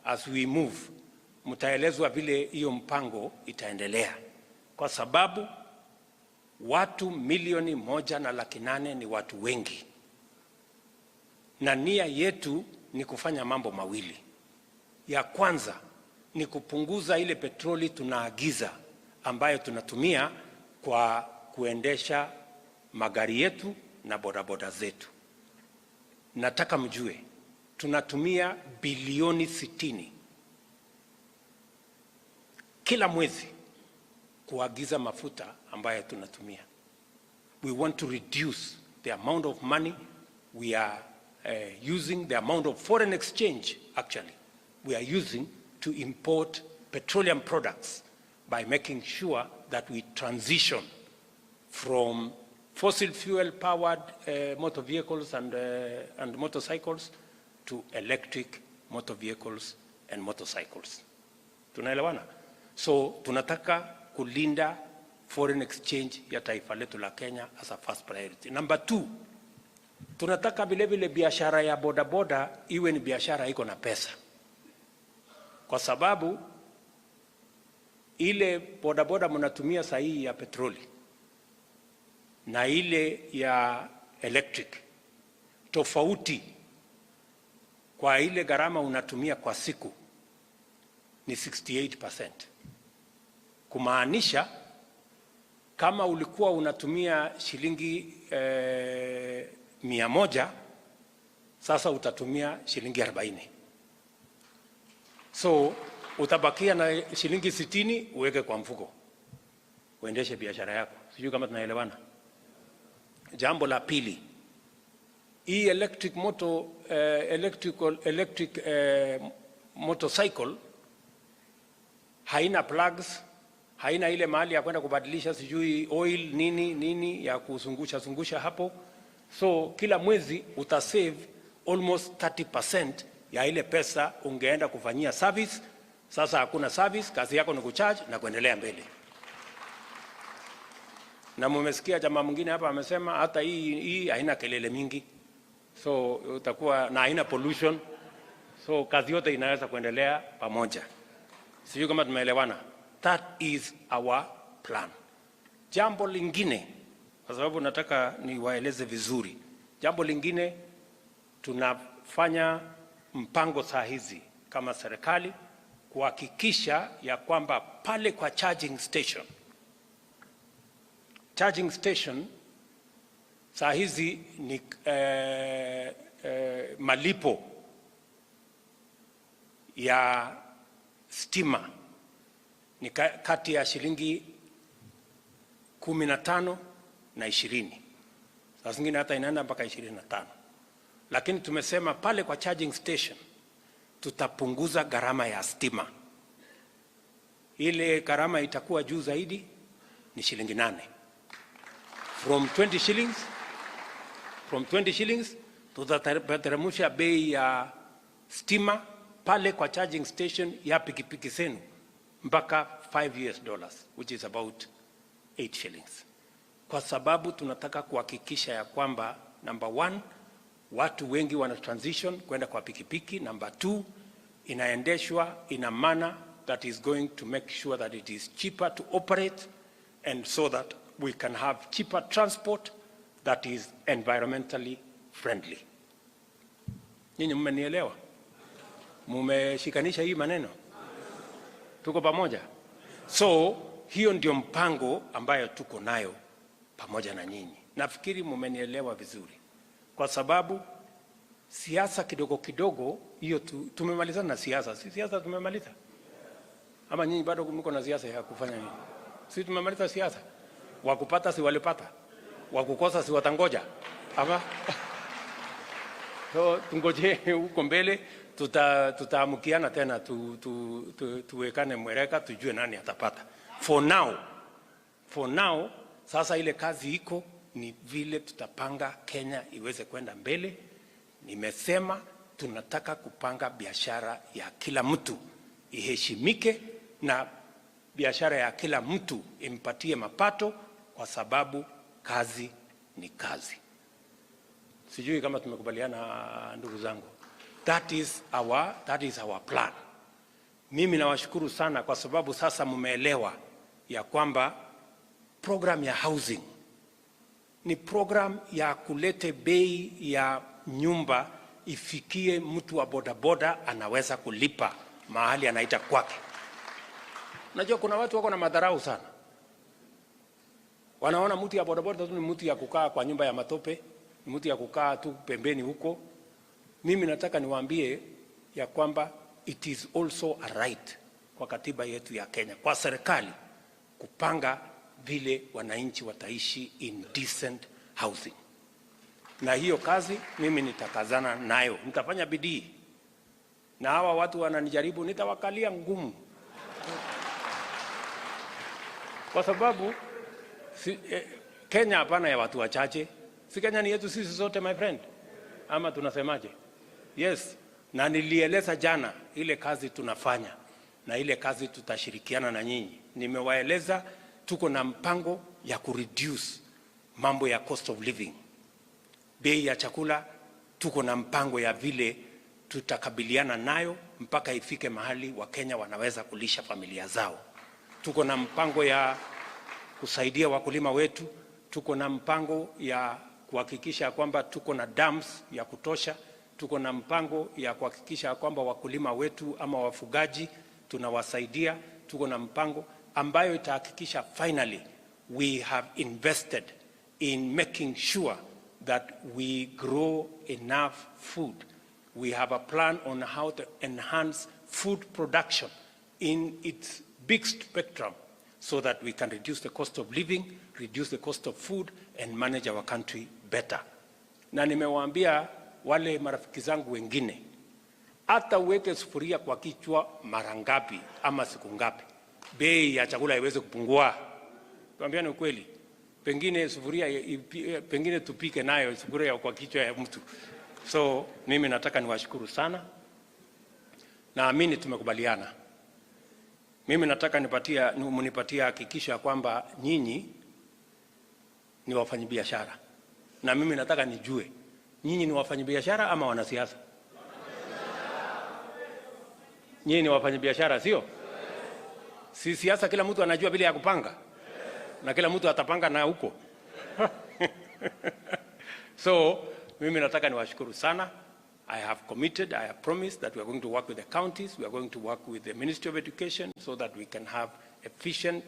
as we move. Mtaelezwa vile hiyo mpango itaendelea. Kwa sababu watu 1.8 ni watu wengi. Na nia yetu ni kufanya mambo mawili. Ya kwanza ni kupunguza ile petroli tunaagiza ambayo tunatumia kwa kuendesha magari yetu na bodaboda zetu. Nataka mjue, tunatumia bilioni 60 kila mwezi kuagiza mafuta ambayo tunatumia. We want to reduce the amount of money we are using, the amount of foreign exchange actually we are using to import petroleum products by making sure that we transition from fossil fuel powered motor vehicles and motorcycles to electric motor vehicles and motorcycles. Tunaelewana? So tunataka kulinda foreign exchange ya taifa letu la Kenya as a first priority. Number 2, tunataka vile vile biashara ya bodaboda iwe ni biashara iko na pesa. Kwa sababu ile bodaboda mnatumia sahihi ya petroli na ile ya electric, tofauti kwa ile gharama unatumia kwa siku ni 68%. Kumaanisha kama ulikuwa unatumia shilingi 100, sasa utatumia shilingi 40. So utabakia na shilingi 60 uweke kwa mfuko uendeshe biashara yako. Sijui kama tunaelewana. Jambo la pili, hii electric motorcycle haina plugs, haina ile mahali ya kwenda kubadilisha sijui oil nini ya kuzungusha hapo. So kila mwezi utasave almost 30% ya ile pesa ungeenda kufanyia service. Sasa hakuna service, kazi yako ni kucharge na kuendelea mbele. Na mmesikia jamaa mwingine hapa amesema hata hii haina kelele mingi. So utakuwa na haina pollution. So kazi yote inaweza kuendelea pamoja. Sijui kama tumeelewana. That is our plan. Jambo lingine, kwa sababu nataka niwaeleze vizuri. Jambo lingine, tunafanya mpango saa hizi kama serikali kuhakikisha ya kwamba pale kwa charging station saa hizi ni malipo ya stima ni kati ya shilingi 15 na 20. Saa zingine hata inaenda mpaka 25. Lakini tumesema pale kwa charging station tutapunguza gharama ya stima. Ile gharama itakuwa juu zaidi ni shilingi 8. From 20 shillings tutateremsha bei ya stima pale kwa charging station ya pikipiki zenu mpaka $5, which is about 8 shillings. Kwa sababu tunataka kuhakikisha ya kwamba Number one, watu wengi wana transition kwenda kwa pikipiki. Number two, inaendeshwa in a manner that is going to make sure that it is cheaper to operate, and so that we can have cheaper transport that is environmentally friendly. Nyinyi mmenielewa? Mumeshikanisha hii maneno? Tuko pamoja? So, hiyo ndio mpango ambayo tuko nayo pamoja na nyinyi. Nafikiri mumenielewa vizuri. Kwa sababu siasa kidogo kidogo, hiyo tumemalizana na siasa. Si siasa tumemaliza? Ama nyinyi bado mko na siasa ya kufanya nini? Si tumemaliza siasa? Wakupata si walipata. Wakukosa si watangoja. Ama so tungoje huko mbele, tutaamukiana tena tuwekane mwereka, tujue nani atapata. For now, sasa ile kazi iko ni vile tutapanga Kenya iweze kwenda mbele. Nimesema tunataka kupanga biashara ya kila mtu iheshimike, na biashara ya kila mtu impatie mapato, kwa sababu kazi ni kazi. Sijui kama tumekubaliana ndugu zangu. That is our plan. Mimi nawashukuru sana kwa sababu sasa mumeelewa ya kwamba program ya housing ni program ya kulete bei ya nyumba ifikie mtu wa bodaboda anaweza kulipa mahali anaita kwake. Najua kuna watu wako na madharau sana. Wanaona mtu ya bodaboda tu ni mtu ya kukaa kwa nyumba ya matope, ni mtu ya kukaa tu pembeni huko. Mimi nataka niwaambie ya kwamba it is also a right kwa katiba yetu ya Kenya, kwa serikali kupanga vile wananchi wataishi in decent housing. Na hiyo kazi mimi nitakazana nayo, nitafanya bidii. Na hawa watu wananijaribu, nitawakalia ngumu. Kwa sababu Kenya hapana ya watu wachache. Si Kenya ni yetu sisi sote, my friend. Ama tunasemaje? Yes. Na nilieleza jana ile kazi tunafanya na ile kazi tutashirikiana na nyinyi. Nimewaeleza tuko na mpango ya kureduce mambo ya cost of living. Bei ya chakula tuko na mpango ya vile tutakabiliana nayo mpaka ifike mahali Wakenya wanaweza kulisha familia zao. Tuko na mpango ya kusaidia wakulima wetu, tuko na mpango ya kuhakikisha kwamba tuko na dams ya kutosha, tuko na mpango ya kuhakikisha kwamba wakulima wetu ama wafugaji tunawasaidia, tuko na mpango ambayo itahakikisha finally we have invested in making sure that we grow enough food. We have a plan on how to enhance food production in its big spectrum so that we can reduce the cost of living, reduce the cost of food, and manage our country better. Na nimewaambia wale marafiki zangu wengine, hata uweke sufuria kwa kichwa mara ngapi ama siku ngapi, bei ya chakula iweze kupungua. Tuambiane ukweli. Pengine sufuria, pengine tupike nayo sufuria kwa kichwa ya mtu. So mimi nataka niwashukuru sana. Naamini tumekubaliana. Mimi nataka munipatia hakikisho kwamba nyinyi ni wafanyabiashara. Na mimi nataka nijue nyinyi ni wafanyabiashara ama wanasiasa? Nyinyi ni wafanyabiashara, sio? Si siasa kila mtu anajua vile ya kupanga. Na kila mtu atapanga na huko. So mimi nataka niwashukuru sana. I have committed, I have promised that we are going to work with the counties, we are going to work with the Ministry of Education so that we can have efficient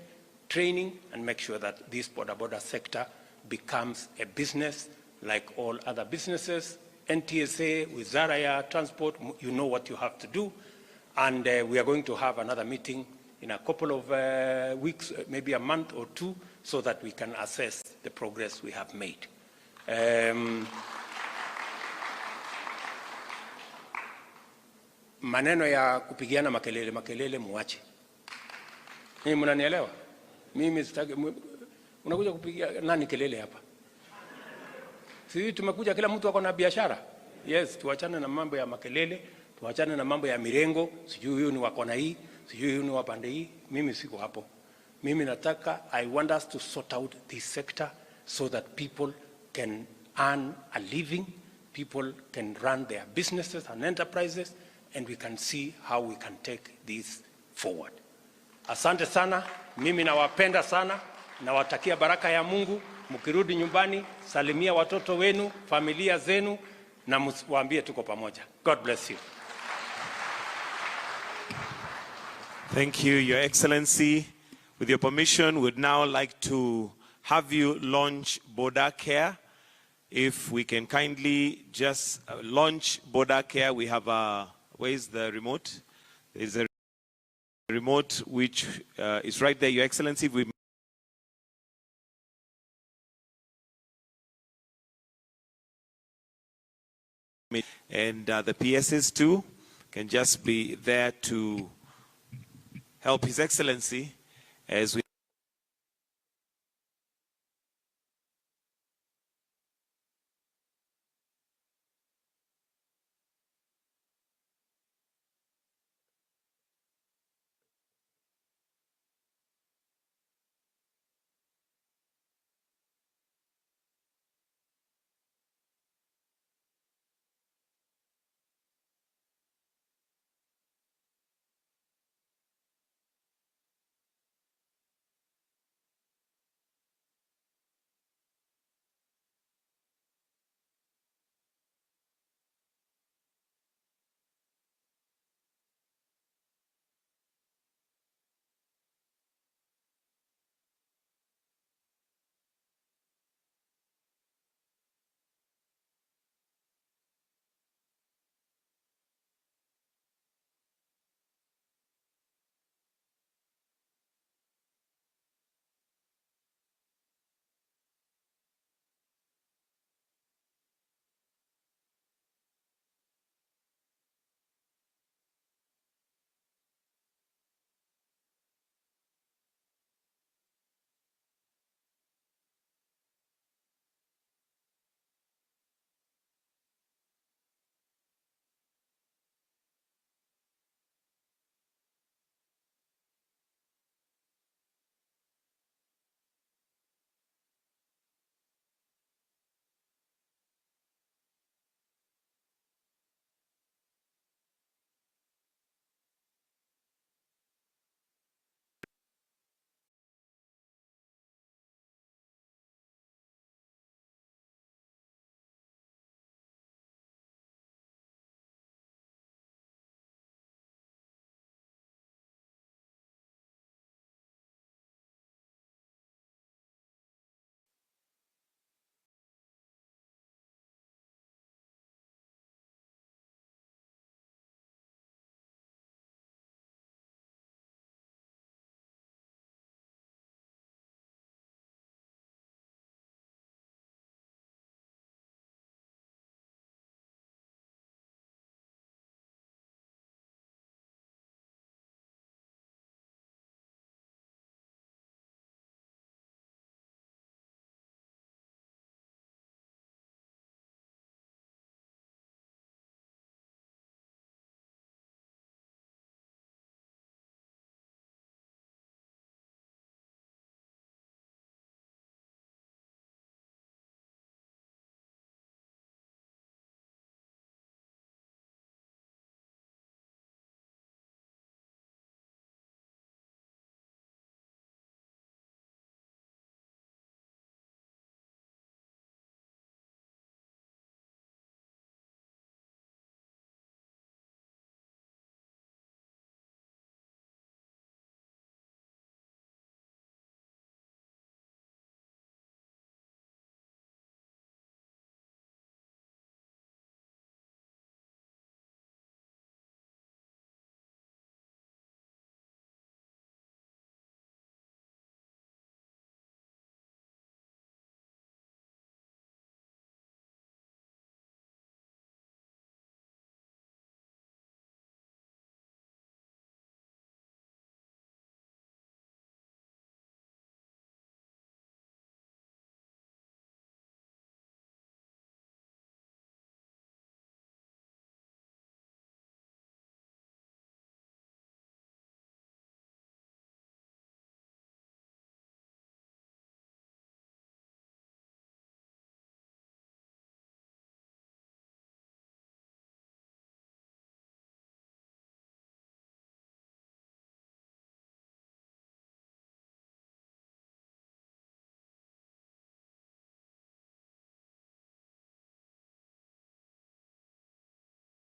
training and make sure that this boda sector becomes a business like all other businesses. NTSA, Wizara ya Transport, you know what you have to do. And we are going to have another meeting in a couple of weeks, maybe a month or two, so that we can assess the progress we have made. Maneno ya kupigiana makelele muache. Mimi mnanielewa? Mimi sitaki unakuja kupigia nani kelele hapa? Sisi tumekuja kila mtu ako na biashara. Yes, tuachane na mambo ya makelele, tuachane na mambo ya mirengo, sijui huyu ni wako na hii, sijui huyu ni wa pande hii. Mimi siko hapo. Mimi nataka I want us to sort out this sector so that people can earn a living, people can run their businesses and enterprises, and we can see how we can take this forward. Asante sana, mimi nawapenda sana, nawatakia baraka ya Mungu. Mkirudi nyumbani, salimia watoto wenu, familia zenu, na waambie tuko pamoja. God bless you. Thank you, Your Excellency. With your permission, we'd now like to have you launch Boda Care. If we can kindly just launch Boda Care. We have where is the remote? There's a remote which is right there, Your Excellency. And the PSs too can just be there to help His Excellency as we